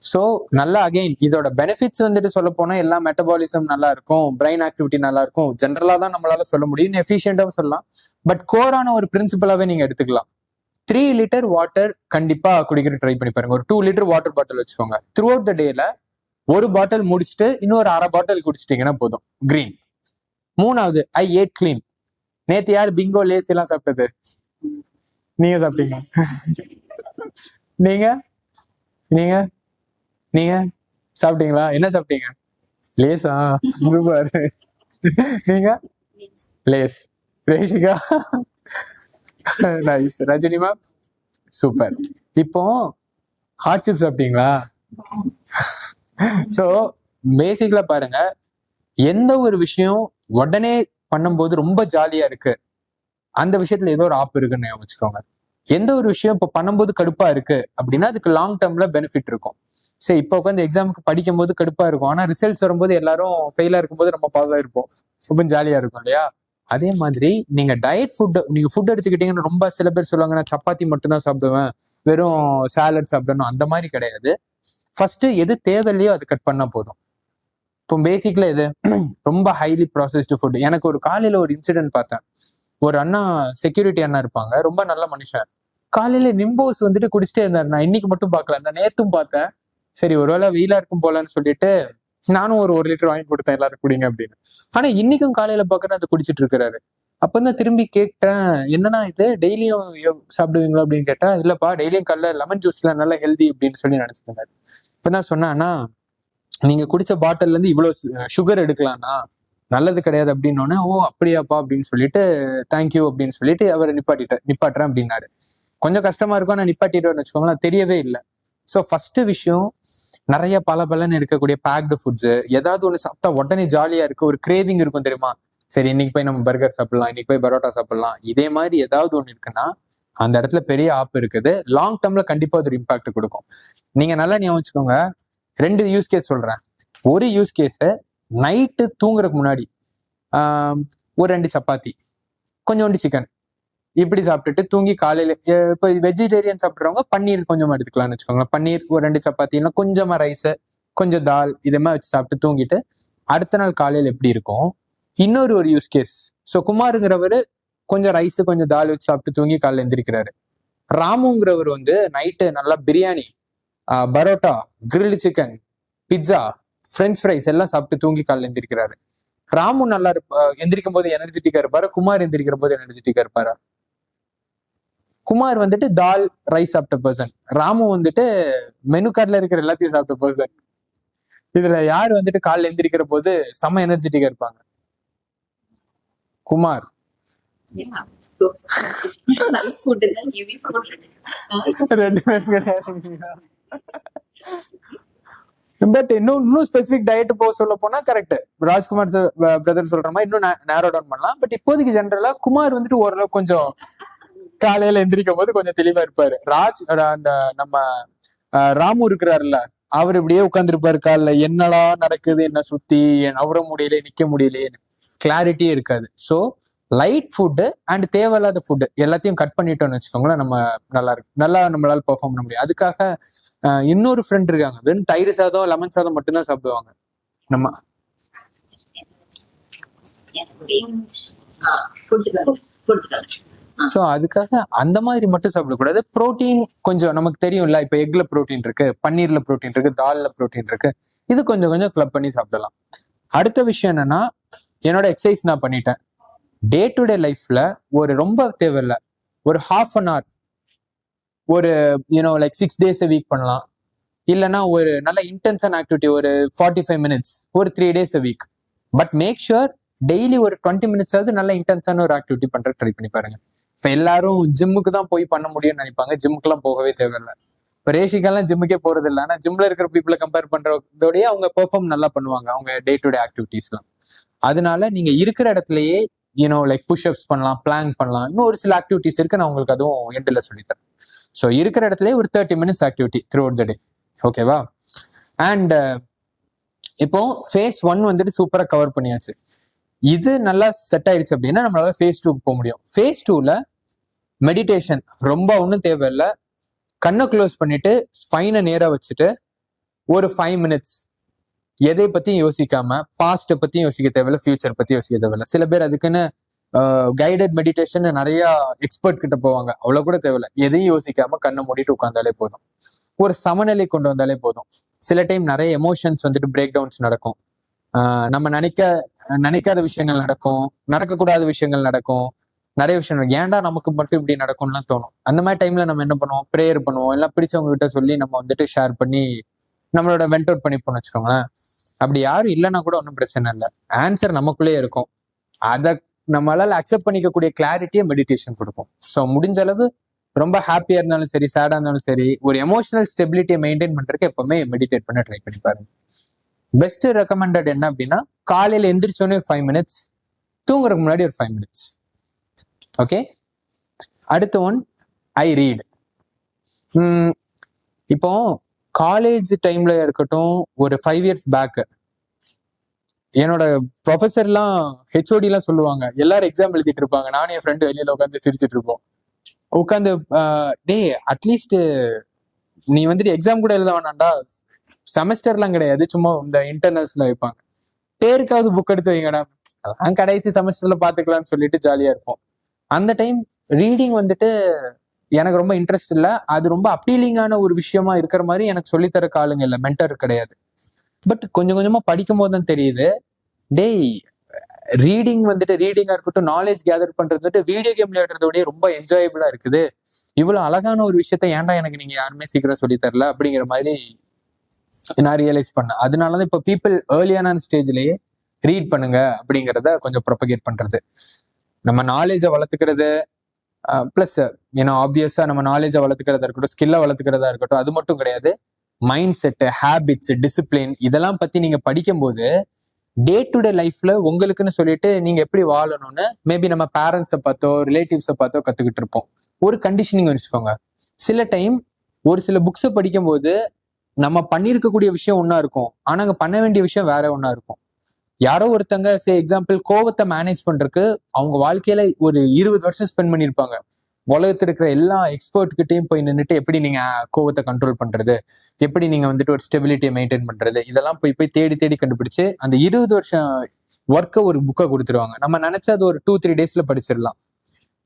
ஸோ நல்லா அகைன் இதோட பெனிஃபிட்ஸ் வந்துட்டு சொல்ல போனா எல்லாம் மெட்டபாலிசம் நல்லா இருக்கும், பிரெயின் ஆக்டிவிட்டி நல்லா இருக்கும், ஜென்ரலா தான் நம்மளால சொல்ல முடியும், எஃபிஷியண்டாவும் சொல்லலாம். பட் கோரான ஒரு பிரின்சிபலாவே நீங்க எடுத்துக்கலாம். 3 லிட்டர் வாட்டர் கண்டிப்பா குடிக்கிற ட்ரை பண்ணி பாருங்க. ஒரு 2 லிட்டர் வாட்டர் பாட்டில் வச்சுக்கோங்க. த்ரூ அவுட் த டேல ஒரு பாட்டில் முடிச்சுட்டு இன்னொரு அரை பாட்டில் குடிச்சிட்டீங்கன்னா போதும். கிரீன். 3வது, ஐ ஏட் கிளீன். நேத்து யார் பிங்கோ லேஸ் எல்லாம் சாப்பிட்டது? நீங்க சாப்பிட்டீங்க? நீங்க நீங்க நீங்க சாப்பிட்டீங்களா? என்ன சாப்பிட்டீங்க? லேஸா? சூப்பர். நீங்க? லேஸ். ரேஷிகா? நைஸ். ரஜினிமா? சூப்பர். இப்போ ஹாட் சிப்ஸ் சாப்பிட்டீங்களா? ஸோ பேசிக்கலா பாருங்க, எந்த ஒரு விஷயம் உடனே பண்ணும்போது ரொம்ப ஜாலியா இருக்கு, அந்த விஷயத்துல ஏதோ ஒரு ஆப் இருக்குன்னு வச்சுக்கோங்க. எந்த ஒரு விஷயம் இப்போ பண்ணும்போது கடுப்பா இருக்கு அப்படின்னா அதுக்கு லாங் டேர்ம்ல பெனிஃபிட் இருக்கும். சரி, இப்போ உட்காந்து எக்ஸாமுக்கு படிக்கும் போது கடுப்பா இருக்கும், ஆனா ரிசல்ட்ஸ் வரும்போது எல்லாரும் ஃபெயிலா இருக்கும்போது நம்ம பாஸ் ஆயிருப்போம், ரொம்ப ஜாலியா இருக்கும் இல்லையா? அதே மாதிரி நீங்க டயட் ஃபுட், நீங்க ஃபுட் எடுத்துக்கிட்டீங்கன்னா ரொம்ப சில பேர் சொல்லுவாங்க நான் சப்பாத்தி மட்டும்தான் சாப்பிடுவேன், வெறும் சாலட் சாப்பிடணும், அந்த மாதிரி கிடையாது. ஃபர்ஸ்ட் எது தேவையில்லையோ அது கட் பண்ணா போதும். இப்போ பேசிக்ல எது ரொம்ப ஹைலி ப்ராசஸ்டு ஃபுட். எனக்கு ஒரு காலையில ஒரு இன்சிடென்ட் பார்த்தேன். ஒரு அண்ணா, செக்யூரிட்டி அண்ணா இருப்பாங்க, ரொம்ப நல்ல மனுஷன். காலையில நிம்போஸ் வந்துட்டு குடிச்சிட்டே இருந்தாரு. நான் இன்னைக்கு மட்டும் பார்க்கல, நான் நேத்தும் பார்த்தேன். சரி, ஒருவேளை வெயிலா இருக்கும் போலன்னு சொல்லிட்டு நானும் ஒரு 1 லிட்டர் வாங்கி கொடுத்தேன் எல்லாரும் குடிங்க அப்படின்னு. ஆனா இன்னைக்கும் காலையில பாக்குறேன் அதை குடிச்சிட்டு இருக்கிறாரு. அப்பதான் திரும்பி கேட்டேன், என்னன்னா இது டெய்லியும் சாப்பிடுவீங்களா அப்படின்னு கேட்டா, இல்லப்பா டெய்லியும் காலைல லெமன் ஜூஸ்ல நல்லா ஹெல்தி அப்படின்னு சொல்லி நினைச்சிட்டு இருந்தாரு. இப்பதான் சொன்னா, நீங்க குடிச்ச பாட்டில்ல இருந்து இவ்வளவு சுகர் எடுக்கலாம்னா நல்லது கிடையாது அப்படின்னோடனே, ஓ அப்படியாப்பா அப்படின்னு சொல்லிட்டு தேங்க்யூ அப்படின்னு சொல்லிட்டு அவரை நிப்பாட்டுறேன் அப்படின்னாரு. கொஞ்சம் கஷ்டமா இருக்கும், நான் நிப்பாட்டிடுவேன்னு வச்சுக்கோங்களேன், தெரியவே இல்லை. ஸோ ஃபர்ஸ்ட் விஷயம், நிறைய பலன்னு இருக்கக்கூடிய பேக்டு ஃபுட்ஸ், ஏதாவது ஒன்று சாப்பிட்டா உடனே ஜாலியா இருக்கு, ஒரு கிரேவிங் இருக்கும் தெரியுமா? சரி, இன்னைக்கு போய் நம்ம பர்கர் சாப்பிடலாம், இன்னைக்கு போய் பரோட்டா சாப்பிடலாம், இதே மாதிரி ஏதாவது ஒன்று இருக்குன்னா அந்த இடத்துல பெரிய ஆப் இருக்குது. லாங் டேர்ம்ல கண்டிப்பா அது ஒரு இம்பாக்ட் கொடுக்கும். நீங்க நல்லா ஞாபகம் வச்சுக்கோங்க. 2 யூஸ் கேஸ் சொல்றேன். ஒரு யூஸ் கேஸ், நைட்டு தூங்குறதுக்கு முன்னாடி ஒரு 2 சப்பாத்தி, கொஞ்சோண்டு சிக்கன் இப்படி சாப்பிட்டுட்டு தூங்கி காலையில, இப்போ வெஜிடேரியன் சாப்பிட்றவங்க பன்னீர் கொஞ்சமா எடுத்துக்கலாம்னு வச்சுக்கோங்களேன். பன்னீர் ஒரு 2 சப்பாத்தி, இல்லை கொஞ்சமா ரைஸ், கொஞ்சம் தால், இதே மாதிரி வச்சு சாப்பிட்டு தூங்கிட்டு அடுத்த நாள் காலையில எப்படி இருக்கும். இன்னொரு ஒரு யூஸ் கேஸ், ஸோ குமாருங்கிறவர் கொஞ்சம் ரைஸ் கொஞ்சம் தால் வச்சு சாப்பிட்டு தூங்கி காலைல எந்திரிக்கிறாரு. ராமுங்கிறவர் வந்து நைட்டு நல்லா biryani, parotta, grilled chicken, pizza, french fries எல்லாம் சாப்பிட்டு தூங்கி காலைல எந்திரிக்கிறாரு. ராமு நல்லா எந்திரிக்கும் போது எனர்ஜெட்டிக்கா இருப்பாரு, குமார் எந்திரிக்கிற போது எனர்ஜெட்டிக்கா இருப்பாரா? குமார் வந்துட்டு தால் ரைஸ் சாப்பிட்ட பர்சன், ராமு வந்துட்டு மெனு கார்ட்ல இருக்கிற எல்லாத்தையும் சாப்பிட்ட பர்சன். இதுல யாரு வந்துட்டு காலைல எந்திரிக்கிற போது செம்ம எனர்ஜெட்டிக்கா இருப்பாங்க? குமார். பட் இன்னும் ஸ்பெசிபிக் டயட் போக சொல்ல போனா கரெக்ட், ராஜ்குமார் பிரதர் சொல்ற மாதிரி இன்னும் நேரோ டவுன் பண்ணலாம். பட் இப்போதைக்கு ஜென்ரலா குமார் வந்துட்டு ஓரளவு கொஞ்சம் காலையில எந்திரிக்கும் போது கொஞ்சம் தெளிவா இருப்பாரு. அந்த நம்ம ராமு இருக்கிறாருல்ல, அவர் இப்படியே உட்கார்ந்துருப்பாரு காலைல, என்னடா நடக்குது, என்ன சுத்தி அவர முடியல, நிக்க முடியலையே, கிளாரிட்டியே இருக்காது. ஸோ லைட் ஃபுட்டு அண்ட் தேவையில்லாத ஃபுட்டு எல்லாத்தையும் கட் பண்ணிட்டோம்னு வச்சுக்கோங்களேன், நம்ம நல்லா நம்மளால பெர்ஃபார்ம் பண்ண முடியும். அதுக்காக இன்னொரு ஃப்ரெண்ட் இருக்காங்க, வெறும் தயிர் சாதம் லெமன் சாதம் மட்டும்தான் சாப்பிடுவாங்க. நம்ம ஸோ அதுக்காக அந்த மாதிரி மட்டும் சாப்பிடக்கூடாது. ப்ரோட்டீன் கொஞ்சம் நமக்கு தெரியும்ல, இப்போ எக்ல ப்ரோட்டீன் இருக்கு, பன்னீர்ல ப்ரோட்டீன் இருக்கு, தால்ல ப்ரோட்டீன் இருக்கு, இது கொஞ்சம் கொஞ்சம் கிளப் பண்ணி சாப்பிடலாம். அடுத்த விஷயம் என்னன்னா, என்னோட எக்ஸசைஸ் நான் பண்ணிட்டேன். டே டு டே லைஃப்ல ஒரு ரொம்ப தேவையில்லை, ஒரு ½ an hour, ஒரு லைக் 6 days a week பண்ணலாம். இல்லைன்னா ஒரு நல்ல இன்டென்ஸான ஆக்டிவிட்டி ஒரு 45 minutes ஒரு 3 days a week. But make sure daily ஒரு 20 minutes ஆகுது நல்ல இன்டென்ஸான ஒரு ஆக்டிவிட்டி பண்ற ட்ரை பண்ணி பாருங்க. இப்ப எல்லாரும் ஜிம்முக்கு தான் போய் பண்ண முடியும்னு நினைப்பாங்க, ஜிம்முக்குலாம் போகவே தேவையில்லை. இப்போ ரேஷிகெல்லாம் ஜிம்முக்கே போறது இல்லை, ஆனா ஜிம்ல இருக்கிற பீப்புளை கம்பேர் பண்றதோடய அவங்க பெர்ஃபார்ம் நல்லா பண்ணுவாங்க அவங்க டே டு டே ஆக்டிவிட்டிஸ்லாம். அதனால நீங்க இருக்கிற இடத்துலயே லைக் புஷ்அப்ஸ் பண்ணலாம், பிளாங்க் பண்ணலாம், இன்னும் ஒரு சில ஆக்டிவிட்டிஸ் இருக்கு. நான் உங்களுக்கு அதுவும் எண்டில் சொல்லித்தரேன். ஸோ இருக்கிற இடத்துலயே ஒரு 30 minutes activity throughout the day. ஓகேவா? அண்ட் இப்போ ஃபேஸ் 1 வந்துட்டு சூப்பரா கவர் பண்ணியாச்சு. இது நல்லா செட் ஆயிடுச்சு அப்படின்னா நம்மளால ஃபேஸ் 2 போக முடியும். ஃபேஸ் 2ல மெடிடேஷன் ரொம்ப ஒன்றும் தேவையில்லை. கண்ணை க்ளோஸ் பண்ணிட்டு ஸ்பைனை நேரா வச்சுட்டு ஒரு 5 minutes எதை பத்தியும் யோசிக்காம, பாஸ்ட்டை பத்தியும் யோசிக்க தேவையில்ல, ஃபியூச்சர் பத்தி யோசிக்க தேவையில்ல. சில பேர் அதுக்குன்னு கைடட் மெடிடேஷன் நிறைய எக்ஸ்பர்ட் கிட்ட போவாங்க. அவ்வளவு கூட தேவையில்ல. எதையும் யோசிக்காம கண்ணை மூடிட்டு உட்கார்ந்தாலே போதும். ஒரு சமநிலை கொண்டு வந்தாலே போதும். சில டைம் நிறைய எமோஷன்ஸ் வந்துட்டு பிரேக் டவுன்ஸ் நடக்கும். நம்ம நினைக்காத விஷயங்கள் நடக்கும், நடக்கக்கூடாத விஷயங்கள் நடக்கும், நிறைய விஷயம் ஏன்டா நமக்கு மட்டும் இப்படி நடக்கும்லாம் தோணும். அந்த மாதிரி டைம்ல நம்ம என்ன பண்ணுவோம்? ப்ரேயர் பண்ணுவோம், எல்லாம் பிடிச்சவங்க கிட்ட சொல்லி நம்ம வந்துட்டு ஷேர் பண்ணி நம்மளோட வெண்ட் அவுட் பண்ணிப்போம்னு வச்சுக்கோங்களேன். அப்படி யாரும் இல்லைன்னா கூட ஒன்றும் பிரச்சனை இல்லை. ஆன்சர் நமக்குள்ளேயே இருக்கும். அதை நம்மளால அக்செப்ட் பண்ணிக்கக்கூடிய கிளாரிட்டியை மெடிடேஷன் கொடுக்கும். ஸோ முடிஞ்ச அளவு ரொம்ப ஹாப்பியா இருந்தாலும் சரி, சேடா இருந்தாலும் சரி, ஒரு எமோஷனல் ஸ்டெபிலிட்டியை மெயின்டைன் பண்றதுக்கு எப்பவுமே மெடிடேட் பண்ண ட்ரை பண்ணி பாருங்க. பெஸ்ட் ரெக்கமெண்டட் என்ன அப்படின்னா, காலையில எந்திரிச்சோன்னே 5 minutes, தூங்குறதுக்கு முன்னாடி ஒரு 5 minutes. ஓகே, அடுத்த ஒன் ஐ ரீட். இப்போ காலேஜ் டைம்ல இருக்கட்டும், ஒரு 5 years பேக் என்னோட ப்ரொஃபஸர்லாம் ஹெச்ஓடிலாம் சொல்லுவாங்க, எல்லாரும் எக்ஸாம் எழுதிட்டு இருப்பாங்க, நானும் என் ஃப்ரெண்டு வெளியில உட்காந்து சிரிச்சிட்டு இருப்போம். உட்காந்து டே அட்லீஸ்ட் நீ வந்துட்டு எக்ஸாம் கூட எழுத வேணாண்டா, செமஸ்டர்லாம் கிடையாது, சும்மா இந்த இன்டர்னல்ஸ்ல வைப்பாங்க, பேருக்காவது புக் எடுத்து வைங்கடா, அதான் கடைசி செமஸ்டர்ல பாத்துக்கலாம்னு சொல்லிட்டு ஜாலியா இருப்போம். அந்த டைம் ரீடிங் வந்துட்டு எனக்கு ரொம்ப இன்ட்ரெஸ்ட் இல்லை. அது ரொம்ப அப்பீலிங்கான ஒரு விஷயமா இருக்கிற மாதிரி எனக்கு சொல்லித்தர ஆளுங்க இல்லை, மென்டர் கிடையாது. பட் கொஞ்சம் கொஞ்சமா படிக்கும் போது தான் தெரியுது, டேய் ரீடிங்கா இருக்கட்டும், நாலேஜ் கேதர் பண்றது வந்துட்டு வீடியோ கேம் விளையாடுறதோடய ரொம்ப என்ஜாயபிளா இருக்குது. இவ்வளவு அழகான ஒரு விஷயத்த ஏன்டா எனக்கு நீங்க யாருமே சீக்கிரம் சொல்லி தரல அப்படிங்கிற மாதிரி நான் ரியலைஸ் பண்ணேன். அதனாலதான் இப்போ பீப்புள் ஏர்லியான ஸ்டேஜ்லயே ரீட் பண்ணுங்க அப்படிங்கிறத கொஞ்சம் ப்ரொபகேட் பண்றது. நம்ம நாலேஜை வளர்த்துக்கிறது பிளஸ் ஆப்வியஸா நம்ம நாலேஜை வளர்த்துக்கிறதா இருக்கட்டும், ஸ்கில்லை வளர்த்துக்கிறதா இருக்கட்டும், அது மட்டும் கிடையாது, மைண்ட் செட், ஹேபிட்ஸ், டிசிப்ளின், இதெல்லாம் பத்தி நீங்க படிக்கும்போது டே டு டே லைஃப்ல உங்களுக்குன்னு சொல்லிட்டு நீங்க எப்படி வாழணும்னு மேபி நம்ம பேரண்ட்ஸை பார்த்தோ ரிலேட்டிவ்ஸை பார்த்தோ கத்துக்கிட்டு இருப்போம். ஒரு கண்டிஷனிங் வச்சுக்கோங்க. சில டைம் ஒரு சில புக்ஸை படிக்கும்போது நம்ம பண்ணியிருக்கக்கூடிய விஷயம் ஒன்னா இருக்கும், ஆனா அங்க பண்ண வேண்டிய விஷயம் வேற ஒன்னா இருக்கும். யாரோ ஒருத்தங்க எக்ஸாம்பிள் கோவத்தை மேனேஜ் பண்றதுக்கு அவங்க வாழ்க்கையில ஒரு 20 வருஷம் ஸ்பெண்ட் பண்ணியிருப்பாங்க. உலகத்துல இருக்கிற எல்லா எக்ஸ்பர்ட் கிட்டையும் போய் நின்றுட்டு எப்படி நீங்க கோவத்தை கண்ட்ரோல் பண்றது, எப்படி நீங்க வந்துட்டு ஒரு ஸ்டெபிலிட்டியை மெயின்டைன் பண்றது, இதெல்லாம் போய் தேடி தேடி கண்டுபிடிச்சு அந்த 20 வருஷம் ஒர்க்கை ஒரு புக்கை கொடுத்துருவாங்க. நம்ம நினைச்சா அது ஒரு 2-3 daysல படிச்சிடலாம்.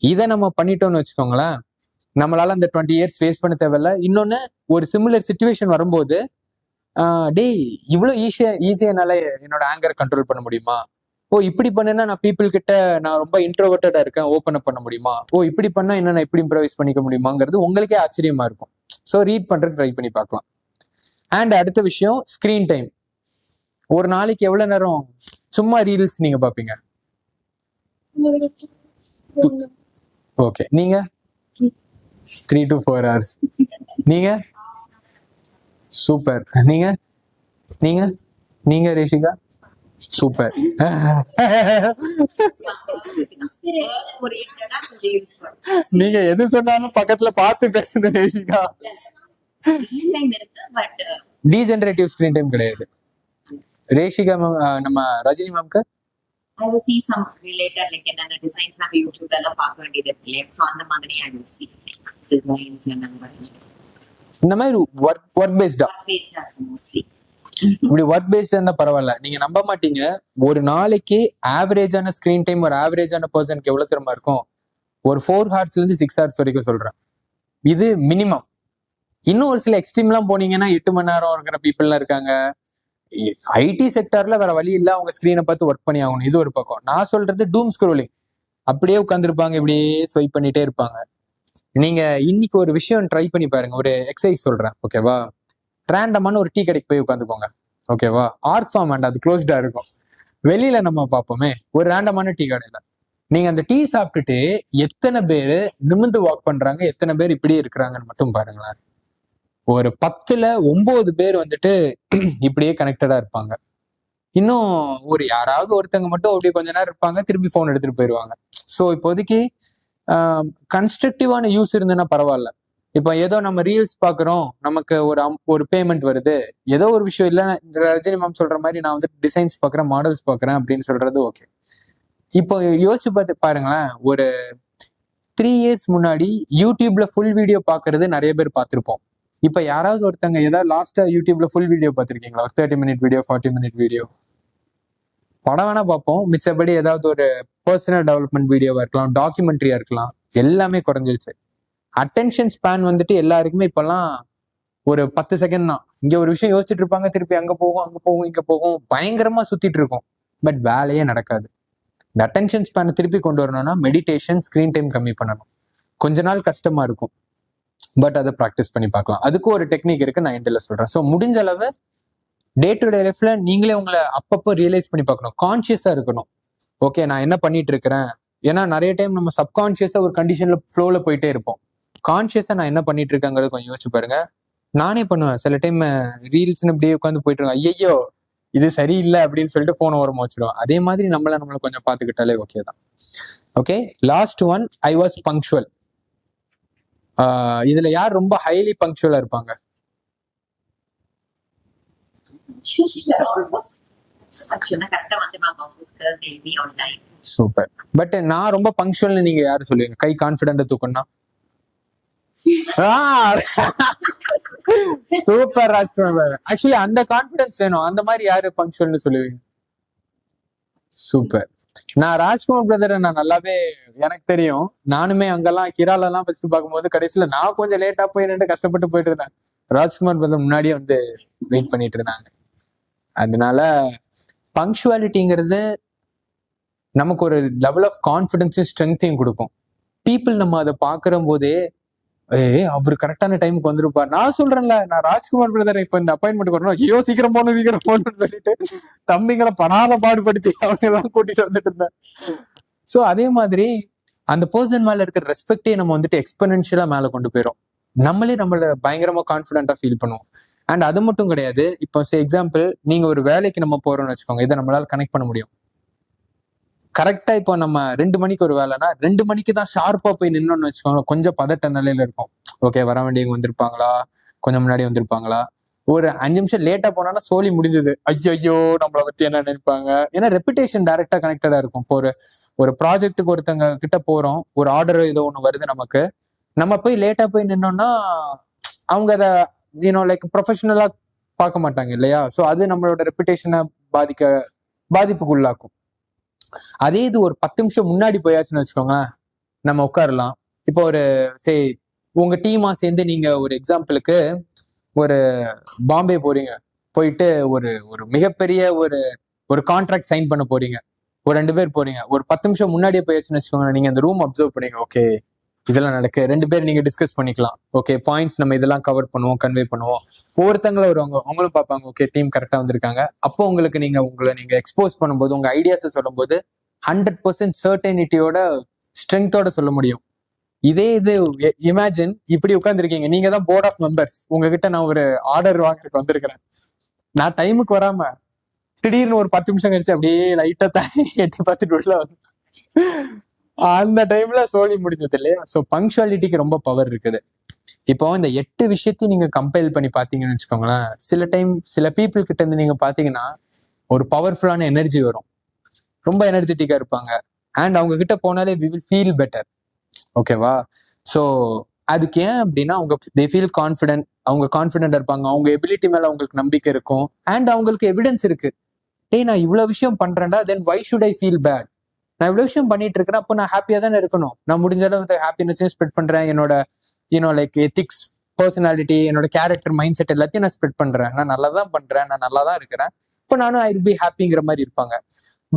இதை நம்ம பண்ணிட்டோம்னு வச்சுக்கோங்களேன், நம்மளால அந்த 20 years வேஸ்ட் பண்ண தேவையில்ல. இன்னொன்னு, ஒரு சிமிலர் சிச்சுவேஷன் வரும்போது டேய் இவ்வளவு ஈஸியா என்னால என்னோட ஆங்கரை கண்ட்ரோல் பண்ண முடியுமா, ஓ இப்படி பண்ணுனா நான் பீப்புள் கிட்ட நான் ரொம்ப இன்ட்ரோவர்ட்டடா இருக்கேன், ஓப்பன் அப் பண்ண முடியுமா, ஓ இப்படி பண்ணா என்ன நான் எப்படி இம்ப்ரவைஸ் பண்ணிக்க முடியுமாங்கிறது உங்களுக்கே ஆச்சரியமா இருக்கும். ஸோ ரீட் பண்றதுக்கு ட்ரை பண்ணி பார்க்கலாம். அண்ட் அடுத்த விஷயம், ஸ்கிரீன் டைம். ஒரு நாளைக்கு எவ்வளவு நேரம் சும்மா ரீல்ஸ் நீங்க பாப்பீங்க? ஓகே, நீங்க 3 to 4 hours. நீங்க சூப்பர். நீங்க நீங்க நீங்க ரேஷிகா சூப்பர். நீங்க எது சொன்னாலும் பக்கத்துல பார்த்து பேசுங்க ரேஷிகா. டீஜெனரேட்டிவ் ஸ்கிரீன் டைம் கிடையாது ரேஷிகா மேம். நம்ம ரஜினி மேம்க்கு I will see some related like என்னென்ன டிசைன்ஸ் நம்ம யூடியூப்ல எல்லாம் பார்க்க வேண்டியது இருக்கு இல்லையா, ஸோ அந்த மாதிரி I will see like designs and இந்த மாதிரி ஒர்க் பேஸ்டா mostly. இப்படி ஒர்க் பேஸ்டா இருந்தா பரவாயில்ல. நீங்க நம்ப மாட்டீங்க, ஒரு நாளைக்கு ஆவரேஜான ஸ்கிரீன் டைம் ஒரு ஆவரேஜான பர்சனுக்கு எவ்வளவு திறமை இருக்கும்? ஒரு 4 hours இருந்து 6 hours வரைக்கும் சொல்றேன். இது மினிமம். இன்னும் ஒரு சில எக்ஸ்ட்ரீம்லாம் போனீங்கன்னா 8 மணி நேரம் இருக்கிற பீப்புள்லாம் இருக்காங்க. ஐடி செக்டார்ல வேற வழி இல்ல, அவங்க ஸ்கிரீனை பார்த்து ஒர்க் பண்ணி ஆகணும். இது ஒரு பக்கம். நான் சொல்றது டூம் ஸ்க்ரோலிங். அப்படியே உட்காந்துருப்பாங்க, இப்படியே ஸ்வைப் பண்ணிட்டே இருப்பாங்க. நீங்க இன்னைக்கு ஒரு விஷயம் ட்ரை பண்ணி பாருங்க. ஒரு எக்ஸசைஸ் சொல்றேன், ஓகேவா? ரேண்டமான ஒரு டீ கடைக்கு போய் உட்காந்துக்கோங்க, ஓகேவா? ஆர்க் ஃபார்ம் அண்ட் அது க்ளோஸ்டா இருக்கும். வெளியில நம்ம பார்ப்போமே ஒரு ரேண்டமான டீ கடையில, நீங்க அந்த டீ சாப்பிட்டுட்டு எத்தனை பேர் நிமிர்ந்து வாக் பண்றாங்க, எத்தனை பேர் இப்படியே இருக்கிறாங்கன்னு மட்டும் பாருங்களேன். ஒரு 10ல் 9 பேர் வந்துட்டு இப்படியே கனெக்டடா இருப்பாங்க. இன்னும் ஒரு யாராவது ஒருத்தங்க மட்டும் அப்படியே கொஞ்ச நேரம் இருப்பாங்க, திருப்பி ஃபோன் எடுத்துட்டு போயிடுவாங்க. ஸோ இப்போதைக்கு கன்ஸ்ட்ரக்டிவான யூஸ் இருந்ததுன்னா பரவாயில்ல. இப்போ ஏதோ நம்ம ரீல்ஸ் பாக்குறோம், நமக்கு ஒரு பேமெண்ட் வருது, ஏதோ ஒரு விஷயம் இல்ல, ரஜினி மேம் சொல்ற மாதிரி நான் வந்து டிசைன்ஸ் பாக்குறேன், மாடல்ஸ் பாக்குறேன் அப்படின்னு சொல்றது ஓகே. இப்போ யோசிச்சு பார்த்து பாருங்களேன், ஒரு 3 இயர்ஸ் முன்னாடி யூடியூப்ல ஃபுல் வீடியோ பாக்குறது நிறைய பேர் பார்த்திருப்போம். இப்ப யாராவது ஒருத்தங்க ஏதாவது லாஸ்டா யூடியூப்ல ஃபுல் வீடியோ பார்த்திருக்கீங்களா? ஒரு 30 மினிட் வீடியோ, 40 மினிட் வீடியோ படம் வேணா பார்ப்போம், மிச்சபடி ஏதாவது ஒரு பர்சனல் டெவலப்மெண்ட் வீடியோவா இருக்கலாம், டாக்குமெண்ட்ரியா இருக்கலாம், எல்லாமே குறைஞ்சிருச்சு. அட்டென்ஷன் ஸ்பேன் வந்துட்டு எல்லாருக்குமே இப்பெல்லாம் ஒரு 10 செகண்ட் தான். இங்க ஒரு விஷயம் யோசிச்சுட்டு இருப்பாங்க, திருப்பி அங்க போகும், அங்க போகும், இங்க போகும், பயங்கரமா சுத்திட்டு இருக்கும். பட் வேலையே நடக்காது. இந்த அட்டென்ஷன் ஸ்பேனை திருப்பி கொண்டு வரணும்னா மெடிடேஷன், ஸ்கிரீன் டைம் கம்மி பண்ணணும். கொஞ்ச நாள் கஷ்டமா இருக்கும், பட் அதை ப்ராக்டிஸ் பண்ணி பார்க்கலாம். அதுக்கு ஒரு டெக்னிக் இருக்கு, நான் எண்டில் சொல்றேன். ஸோ முடிஞ்ச அளவு டே டு டே லைஃப்ல நீங்களே உங்களை அப்பப்போ ரியலைஸ் பண்ணி பார்க்கணும், கான்சியஸா இருக்கணும். ஓகே, நான் என்ன பண்ணிட்டு இருக்கிறேன். ஏன்னா நிறைய டைம் நம்ம சப்கான்சியஸா ஒரு கண்டிஷன்ல ஃப்ளோல போயிட்டே இருப்போம். கான்சியஸா நான் என்ன பண்ணிட்டு இருக்கேங்கிறது கொஞ்சம் யோசிச்சு பாருங்க. நானே பண்ணுவேன் சில டைம், ரீல்ஸ்னு இப்படியே உட்காந்து போயிட்டு இருக்கேன், ஐயோ இது சரியில்லை அப்படின்னு சொல்லிட்டு போன ஓரமா வச்சிருவோம். அதே மாதிரி நம்மளை கொஞ்சம் பார்த்துக்கிட்டாலே ஓகே தான். Okay, last one, I was punctual. இதுல யார் ரொம்ப ஹைலி பங்க்சுவலா இருப்பாங்க? சூப்பர். பட் நான் ரொம்ப பங்க்சுவல்னு நீங்க யாரு சொல்லுவீங்க? கை கான்பிடென்ட் தூக்கணும்னா சூப்பர் ராஜ்குமார். ஆக்சுவலி அந்த கான்பிடன்ஸ் வேணும். அந்த மாதிரி யாரு பங்க்சுவல்னு சொல்லுவீங்க? சூப்பர். நான் ராஜ்குமார் பிரதரை நான் நல்லாவே எனக்கு தெரியும். நானுமே அங்கெல்லாம் ஹிராலெல்லாம் ஃபர்ஸ்ட் பார்க்கும்போது கடைசியில நான் கொஞ்சம் லேட்டா போய் நின்று கஷ்டப்பட்டு போயிட்டு இருந்தேன். ராஜ்குமார் பிரதர் முன்னாடியே வந்து வெயிட் பண்ணிட்டு இருந்தாங்க. அதனால பங்க்சுவாலிட்டிங்கிறது நமக்கு ஒரு லெவல் ஆஃப் கான்ஃபிடன்ஸையும் ஸ்ட்ரென்த்தையும் கொடுக்கும். பீப்புள் நம்ம அதை பாக்குற போதே அவரு கரெக்டான டைமுக்கு வந்திருப்பார். நான் சொல்றேன்ல, நான் ராஜ்குமார் பிரதர் இப்ப இந்த அப்பாயின்மெண்ட் வரணும், ஐயோ சீக்கிரம் போகணும்னு சொல்லிட்டு தம்பிங்களை பணாத பாடுபடுத்தி அவங்க எல்லாம் கூட்டிட்டு வந்துட்டு இருந்தேன். சோ அதே மாதிரி அந்த பர்சன் மேல இருக்கிற ரெஸ்பெக்டே நம்ம வந்துட்டு எக்ஸ்பெனன்ஷியலா மேல கொண்டு போயிடும். நம்மள பயங்கரமா கான்ஃபிடென்ட்டா ஃபீல் பண்ணுவோம். அண்ட் அது மட்டும் கிடையாது. இப்போ எக்ஸாம்பிள், நீங்க ஒரு வேலைக்கு நம்ம போறோம்னு வச்சுக்கோங்க, இதை நம்மளால கனெக்ட் பண்ண முடியும். கரெக்டா இப்போ நம்ம 2 மணிக்கு ஒரு வேலைன்னா 2 மணிக்கு தான் ஷார்ப்பா போய் நின்னோம்னு வச்சுக்கோங்க, கொஞ்சம் பதட்ட நிலையில இருக்கும். ஓகே, வர வேண்டியவங்க வந்திருப்பாங்களா, கொஞ்சம் முன்னாடி வந்திருப்பாங்களா, ஒரு 5 நிமிஷம் லேட்டா போனா சோலி முடிஞ்சது, ஐயோ நம்மளை பத்தி என்ன நினைப்பாங்க. ஏன்னா ரெப்புடேஷன் டைரக்டா கனெக்டடா இருக்கும். இப்போ ஒரு ப்ராஜெக்ட்டுக்கு ஒருத்தங்க கிட்ட போறோம், ஒரு ஆர்டர் ஏதோ ஒண்ணு வருது நமக்கு, நம்ம போய் லேட்டா போய் நின்னோம்னா அவங்க அதை லைக் ப்ரொஃபஷனலா பார்க்க மாட்டாங்க இல்லையா? ஸோ அது நம்மளோட ரெப்புடேஷனை பாதிப்புக்கு உள்ளாக்கும். அதே இது ஒரு 10 நிமிஷம் முன்னாடி போயாச்சுன்னு வச்சுக்கோங்களேன், நம்ம உட்காரலாம். இப்போ உங்க டீமா சேர்ந்து நீங்க ஒரு எக்ஸாம்பிளுக்கு ஒரு பாம்பே போறீங்க, போயிட்டு ஒரு மிகப்பெரிய ஒரு கான்ட்ராக்ட் சைன் பண்ண போறீங்க, ஒரு 2 பேர் போறீங்க. ஒரு 10 நிமிஷம் முன்னாடியே போயாச்சுன்னு வச்சுக்கோங்க, நீங்க அந்த ரூம் அப்சர்வ் பண்ணீங்க, ஓகே இதெல்லாம் நடக்கு, 2 பேர் நீங்க டிஸ்கஸ் பண்ணிக்கலாம், ஓகே பாயிண்ட்ஸ் நம்ம இதெல்லாம் கவர் பண்ணுவோம், கன்வே பண்ணுவோம். ஒவ்வொருத்தங்களும் வருவாங்க, அவங்களும் பார்ப்பாங்க, ஓகே டீம் கரெக்டா வந்திருக்காங்க. அப்போ உங்களுக்கு உங்களை எக்ஸ்போஸ் பண்ணும்போது, உங்க ஐடியாஸை சொல்லும் போது 100% சர்டனிட்டியோட ஸ்ட்ரென்த்தோட சொல்ல முடியும். இதே இது இமேஜின் இப்படி உட்காந்துருக்கீங்க, நீங்க தான் போர்ட் ஆஃப் மெம்பர்ஸ், உங்ககிட்ட நான் ஒரு ஆர்டர் வாங்குறதுக்கு வந்திருக்கிறேன், நான் டைமுக்கு வராம திடீர்னு ஒரு 10 நிமிஷம் கழிச்சு அப்படியே லைட்டா எட்டி பார்த்துட்டு உள்ள வந்து அந்த டைம்ல சோழி முடிஞ்சது இல்லையா? ஸோ பங்க்சுவாலிட்டிக்கு ரொம்ப பவர் இருக்குது. இப்போ இந்த 8 விஷயத்தையும் நீங்க கம்பைல் பண்ணி பாத்தீங்கன்னு வச்சுக்கோங்களேன், சில டைம் சில பீப்புள் கிட்ட இருந்து நீங்க பாத்தீங்கன்னா ஒரு பவர்ஃபுல்லான எனர்ஜி வரும், ரொம்ப எனர்ஜெட்டிக்கா இருப்பாங்க. அண்ட் அவங்க கிட்ட போனாலே வி வில் ஃபீல் பெட்டர். ஓகேவா? ஸோ அதுக்கு ஏன் அப்படின்னா தே ஃபீல் கான்ஃபிடென்ட், அவங்க கான்ஃபிடென்ட் இருப்பாங்க, அவங்க எபிலிட்டி மேல அவங்களுக்கு நம்பிக்கை இருக்கும். அண்ட் அவங்களுக்கு எவிடன்ஸ் இருக்கு, நான் இவ்வளவு விஷயம் பண்றேன்டா, then why should I feel bad? நான் இவ்வளவு விஷயம் பண்ணிட்டு இருக்கிறேன், அப்போ நான் ஹாப்பியா தானே இருக்கணும். நான் முடிஞ்ச அளவு ஹாப்பினஸையும் ஸ்ப்ரெட் பண்றேன், என்னோட லைக் எத்திக்ஸ், பர்சனாலிட்டி, என்னோட கேரக்டர், மைண்ட் செட் எல்லாத்தையும் நான் ஸ்ப்ரெட் பண்றேன், நான் நல்லா தான் பண்றேன், நான் நல்லா தான் இருக்கிறேன், இப்போ நானும் ஐ வில் பி ஹாப்பிங்கிற மாதிரி இருப்பாங்க.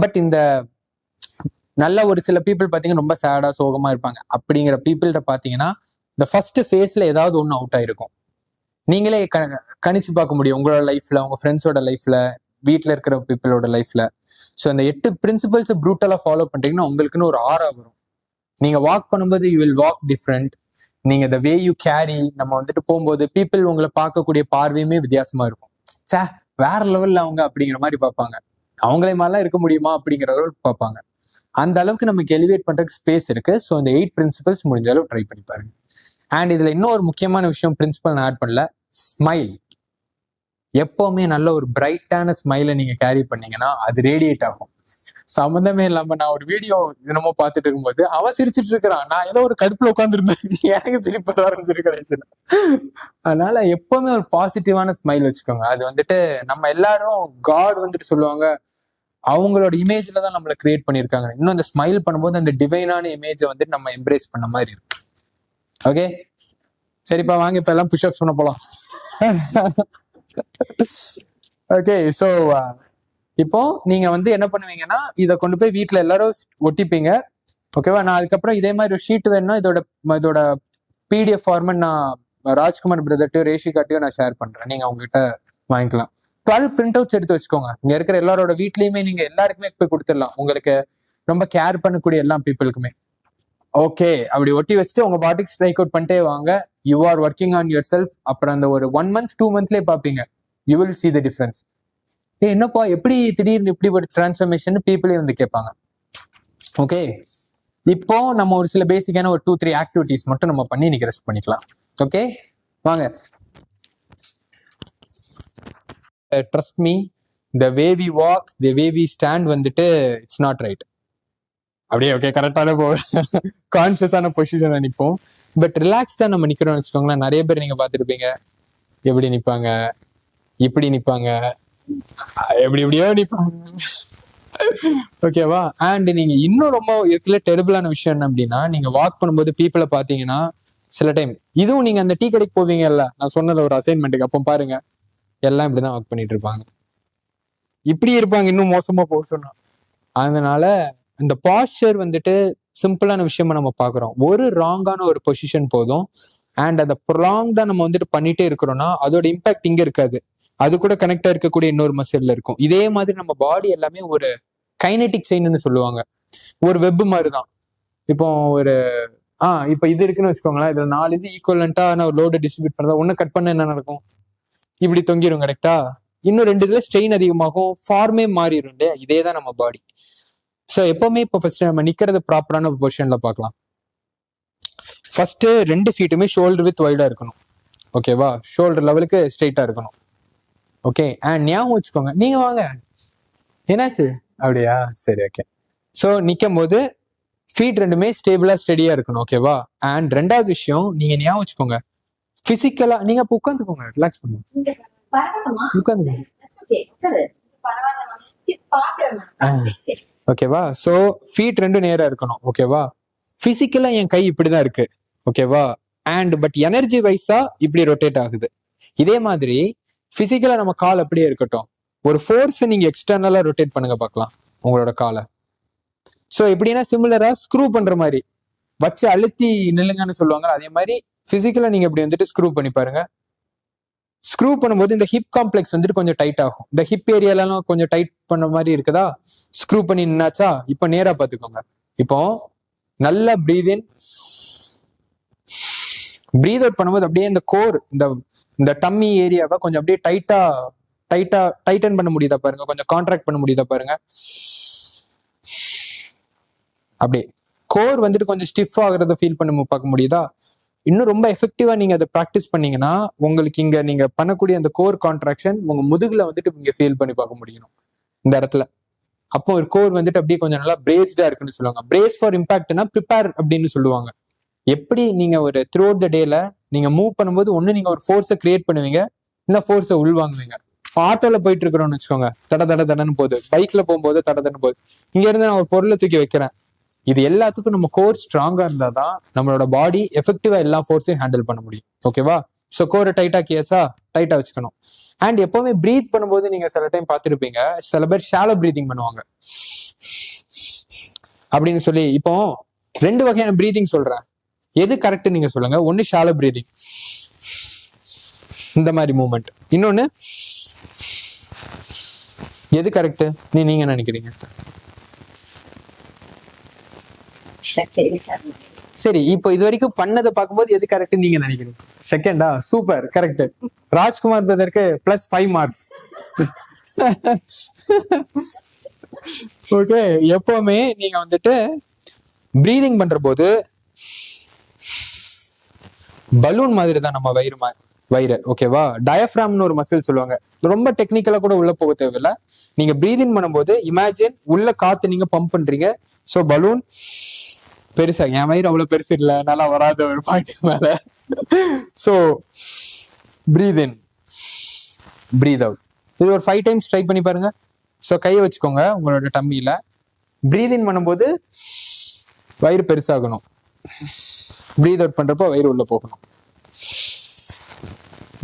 பட் இந்த நல்ல ஒரு சில பீப்புள் பாத்தீங்கன்னா ரொம்ப சேடா சோகமா இருப்பாங்க. அப்படிங்கிற பீப்புள்கிட்ட பாத்தீங்கன்னா இந்த ஃபர்ஸ்ட் ஃபேஸ்ல ஏதாவது ஒண்ணு அவுட் ஆயிருக்கும். நீங்களே கணிச்சு பார்க்க முடியும் உங்களோட லைஃப்ல, உங்க ஃப்ரெண்ட்ஸோட லைஃப்ல, வீட்டில் இருக்கிற பீப்புளோட லைஃப்ல. ஸோ அந்த 8 பிரின்சிபல்ஸ் ப்ரூட்டலா ஃபாலோ பண்றீங்கன்னா உங்களுக்குன்னு ஒரு ஆரா வரும். நீங்க வாக் பண்ணும்போது யூ வில் வாக் டிஃப்ரெண்ட். நீங்க த வே யூ கேரி, நம்ம வந்துட்டு போகும்போது பீப்புள் உங்களை பார்க்கக்கூடிய பார்வையுமே வித்தியாசமா இருக்கும். சே வேற லெவல்ல அவங்க அப்படிங்கிற மாதிரி பார்ப்பாங்க. அவங்களே மாதிரிலாம் இருக்க முடியுமா அப்படிங்கிற அளவுக்கு பார்ப்பாங்க. அந்த அளவுக்கு நமக்கு எலிவேட் பண்றதுக்கு ஸ்பேஸ் இருக்கு. ஸோ இந்த 8 பிரின்சிபல்ஸ் முடிஞ்ச அளவு ட்ரை பண்ணி பாருங்க. அண்ட் இதுல இன்னும் ஒரு முக்கியமான விஷயம் பிரின்சிபல் நான் ஆட் பண்ணல, ஸ்மைல். எப்பவுமே நல்ல ஒரு பிரைட்டான ஸ்மைலை நீங்க கேரி பண்ணீங்கன்னா அது ரேடியேட் ஆகும். சம்மந்தமே இல்லாம நான் ஒரு வீடியோ தினமோ பார்த்துட்டு இருக்கும்போது அவன் சிரிச்சிட்டு இருக்கிறான், நான் ஏதோ ஒரு கடுப்புல உட்காந்துருந்தேன், எனக்கு சிரிப்பு ஆரம்பிச்சிருக்கு கடைசியில். அதனால எப்பவுமே ஒரு பாசிட்டிவான ஸ்மைல் வச்சுக்கோங்க. அது வந்துட்டு நம்ம எல்லாரும் காட் வந்துட்டு சொல்லுவாங்க அவங்களோட இமேஜ்ல தான் நம்மளை கிரியேட் பண்ணியிருக்காங்க. இன்னும் அந்த ஸ்மைல் பண்ணும்போது அந்த டிவைனான இமேஜை வந்துட்டு நம்ம எம்ப்ரேஸ் பண்ண மாதிரி இருக்கு. ஓகே சரிப்பா, வாங்க இப்ப எல்லாம் புஷ்அப்ஸ் பண்ண போலாம். ஓகே ஸோ இப்போ நீங்க வந்து என்ன பண்ணுவீங்கன்னா இதை கொண்டு போய் வீட்டுல எல்லாரும் ஒட்டிப்பீங்க. ஓகேவா, நான் அதுக்கப்புறம் இதே மாதிரி ஒரு ஷீட் வேணும்னா இதோட பிடிஎஃப் ஃபார்மட் நான் ராஜ்குமார் பிரதர்ட்டையோ ரேஷிகாட்டையோ நான் ஷேர் பண்றேன், நீங்க அவங்ககிட்ட வாங்கிக்கலாம். 12 பிரிண்ட் அவுட்ஸ் எடுத்து வச்சுக்கோங்க. இங்க இருக்கிற எல்லாரோட வீட்லயுமே நீங்க எல்லாருக்குமே போய் கொடுத்துடலாம், உங்களுக்கு ரொம்ப கேர் பண்ணக்கூடிய எல்லா பீப்புளுக்குமே. ஓகே, அப்படி ஒட்டி வச்சுட்டு உங்க பாட்டுக்கு ஸ்ட்ரைக் அவுட் பண்ணிட்டே வாங்க. You are working on your self. அப்புறம் அந்த ஒரு 1 month 2 monthலேயே பார்ப்பீங்க, you will see the difference. என்னப்பா எப்படி திடீர்னு இப்படி ஒரு டிரான்ஸ்ஃபர்மேஷன் பீப்புளே வந்து கேட்பாங்க. ஓகே, இப்போ நம்ம ஒரு சில பேசிக்கான ஒரு 2-3 ஆக்டிவிட்டிஸ் மட்டும் நம்ம பண்ணி இன்னைக்கு ரெஸ்ட் பண்ணிக்கலாம். ஓகே வாங்க. Trust me, the way we walk, the way we stand வந்துட்டு இட்ஸ் நாட் ரைட். அப்படியே ஓகே கரெக்டான கான்சியஸான பொசிஷன்ல நிற்போம். பட் ரிலாக்ஸ்டா நம்ம நிக்கிறோம்னு வச்சுக்கோங்களேன். நிறைய பேர் நீங்க பார்த்துருப்பீங்க, எப்படி நிற்பாங்க, இப்படி நிற்பாங்க, எப்படியோ நிற்பாங்க. ஓகேவா, அண்ட் நீங்க இன்னும் ரொம்ப இருக்குல்ல டெரிபிளான விஷயம் என்ன அப்படின்னா, நீங்க வாக் பண்ணும்போது பீப்புளை பார்த்தீங்கன்னா சில டைம், இதுவும் நீங்க அந்த டீ கடைக்கு போவீங்கல்ல, நான் சொன்னல ஒரு அசைன்மெண்ட்டுக்கு, அப்போ பாருங்க எல்லாம் இப்படிதான் வாக் பண்ணிட்டு இருப்பாங்க, இப்படி இருப்பாங்க, இன்னும் மோசமா போக சொன்னா. அதனால இந்த பாஸ்டர் வந்துட்டு சிம்பிளான விஷயமா நம்ம பாக்குறோம். ஒரு ராங்கான ஒரு பொசிஷன் போதும், அண்ட் அதை ப்ராங்டா நம்ம வந்துட்டு பண்ணிட்டே இருக்கிறோம்னா அதோட இம்பாக்ட் இங்க இருக்காது, அது கூட கனெக்டா இருக்கக்கூடிய இன்னொரு மசில்ல இருக்கும். இதே மாதிரி நம்ம பாடி எல்லாமே ஒரு கைனெட்டிக் செயின்னு சொல்லுவாங்க, ஒரு வெப் மாதிரி தான். இப்போ ஒரு இப்போ இது இருக்குன்னு வச்சுக்கோங்களேன், இதுல 4 இது ஈக்குவலண்டா நான் ஒரு லோடு டிஸ்ட்ரிபியூட் பண்ணதா ஒண்ணு கட் பண்ண என்ன நடக்கும், இப்படி தொங்கிரும் கரெக்டா. இன்னும் 2 இதுல ஸ்ட்ரெயின் அதிகமாகும், ஃபார்மே மாறிடும் இல்லையா. இதே தான் நம்ம பாடி. ஸோ எப்பவுமே இப்போ ஃபர்ஸ்ட் நம்ம நிக்கிறது ப்ராப்பரான பொசிஷன்ல பார்க்கலாம். ஃபர்ஸ்ட் 2 ஃபீட்டுமே ஷோல்டர் வித் வைடா இருக்கணும். ஓகேவா, ஷோல்டர் லெவலுக்கு ஸ்ட்ரெயிட்டா இருக்கணும். ஓகே, அண்ட் ஞாபகம் வச்சுக்கோங்க, நீங்க வாங்க, என்னாச்சு அப்படியா, சரி ஓகே. ஸோ நிற்கும் போது ஃபீட் 2மே ஸ்டேபிளா ஸ்டெடியா இருக்கணும். ஓகேவா, அண்ட் 2வது விஷயம் நீங்க ஞாபகம் வச்சுக்கோங்க, பிசிக்கலா நீங்க அப்போ உட்காந்துக்கோங்க, ரிலாக்ஸ் பண்ணுங்க, உட்காந்துக்கோங்க. ஓகேவா, சோ ஃபீட் 2 நேரா இருக்கணும். ஓகேவா, பிசிக்கலா என் கை இப்படிதான் இருக்கு. ஓகேவா, அண்ட் பட் எனர்ஜி வைஸா இப்படி ரொட்டேட் ஆகுது. இதே மாதிரி பிசிக்கலா நம்ம கால் அப்படியே இருக்கட்டும், ஒரு ஃபோர்ஸ் நீங்க எக்ஸ்டர்னலா ரொட்டேட் பண்ணுங்க பார்க்கலாம் உங்களோட காலை. ஸோ எப்படின்னா சிமிலரா ஸ்க்ரூ பண்ற மாதிரி வச்சு அழுத்தி நில்லுங்கன்னு சொல்லுவாங்க, அதே மாதிரி பிசிக்கலா நீங்க இப்படி வந்துட்டு ஸ்க்ரூ பண்ணி பாருங்க. ஸ்க்ரூ பண்ணும்போது இந்த ஹிப் காம்ப்ளெக்ஸ் வந்துட்டு கொஞ்சம் டைட் ஆகும். இந்த ஹிப் ஏரியாலாம் கொஞ்சம் டைட் பண்ண மாதிரி இருக்குதா, ஸ்க்ரூ பண்ணி நின்னாச்சா. இப்போ நேரா பார்த்துக்கோங்க. இப்போ நல்லா பிரீத் இன், பிரீத் அவுட் பண்ணும்போது அப்படியே இந்த கோர், இந்த டம்மி ஏரியாவை கொஞ்சம் அப்படியே டைட்டன் பண்ண முடியுதா பாருங்க, கொஞ்சம் கான்ட்ராக்ட் பண்ண முடியுதா பாருங்க. அப்படியே கோர் வந்துட்டு கொஞ்சம் ஸ்டிஃப் ஆகுறத ஃபீல் பண்ண பார்க்க முடியுதா. இன்னும் ரொம்ப எஃபெக்டிவா நீங்க அதை ப்ராக்டிஸ் பண்ணீங்கன்னா உங்களுக்கு இங்க நீங்க பண்ணக்கூடிய அந்த கோர் கான்ட்ராக்ஷன் உங்க முதுகுல வந்துட்டு இங்க ஃபீல் பண்ணி பார்க்க முடியும் இந்த இடத்துல. அப்போ ஒரு கோர் வந்துட்டு அப்படியே கொஞ்சம் நல்லா பிரேஸ்டா இருக்குன்னு சொல்லுவாங்க. பிரேஸ் ஃபார் இம்பாக்ட்னா ப்ரிப்பேர் அப்படின்னு சொல்லுவாங்க. எப்படி நீங்க ஒரு த்ரூ அவுட் த டேல நீங்க மூவ் பண்ணும்போது ஒண்ணு நீங்க ஒரு ஃபோர்ஸை கிரியேட் பண்ணுவீங்க, இல்ல ஃபோர்ஸை உள்வாங்குவீங்க. ஆட்டோல போயிட்டு இருக்கிறோம்னு வச்சுக்கோங்க, தடன்னு போகுது, பைக்ல போகும்போது தடன்னு போகுது. இங்க இருந்து நான் ஒரு பொருளை தூக்கி வைக்கிறேன். இது எல்லாத்துக்கும் நம்ம கோர் ஸ்ட்ராங்கா இருந்தாதான் நம்மளோட பாடி எஃபெக்டிவா எல்லா ஃபோர்ஸையும் ஹேண்டில் பண்ண முடியும். ஓகேவா, ஸோ கோரை டைட்டா கியாச்சா, டைட்டா வச்சுக்கணும். அண்ட் எப்பவுமே பிரீத் பண்ணும்போது நீங்க சில டைம் பார்த்துருப்பீங்க, சில பேர் ஷாலோ பிரீதிங் பண்ணுவாங்க அப்படின்னு சொல்லி. இப்போ 2 வகையான பிரீதிங் சொல்றேன், எது கரெக்ட் நீங்க சொல்லுங்க. ஒன்னு ஷாலோ பிரீதிங், இந்த மாதிரி மூவ்மெண்ட். இன்னொன்னு எது கரெக்ட் நீங்க நினைக்கிறீங்க? சரி, இப்போ இது வரைக்கும் பண்ணதை பார்க்கும்போது எது கரெக்ட் நீங்க நினைக்கிறீங்க? செகண்டா, சூப்பர், கரெக்ட். ராஜ்குமார் பிரதருக்கு +5 மார்க்ஸ். ஓகே, எப்பவுமே நீங்க வந்துட்டு பிரீதிங் பண்ற போது பலூன் மாதிரி தான் நம்ம வயிறு. ஓகேவா? டயஃப்ராம்னு ஒரு மசில் சொல்லுவாங்க. ரொம்ப டெக்னிக்கலா கூட உள்ள போக தேவையில்ல. நீங்க பிரீதிங் பண்ணும்போது இமேஜின் உள்ள காத்து நீங்க பம்ப் பண்றீங்க. ஸோ பலூன் பெருசா, என் வயிறு அவ்வளவு பெருசு இல்லை, நல்லா வராது ஒரு பாயிண்ட் மேல. ஸோ பிரீத் இன், பிரீத் அவுட். இது ஒரு 5 டைம்ஸ் ட்ரை பண்ணி பாருங்க. ஸோ கையை வச்சுக்கோங்க உங்களோட டம்மியில. பிரீத் இன் பண்ணும்போது வயிறு பெருசாகணும். பிரீத் அவுட் பண்றப்போ வயிறு உள்ள போகணும்.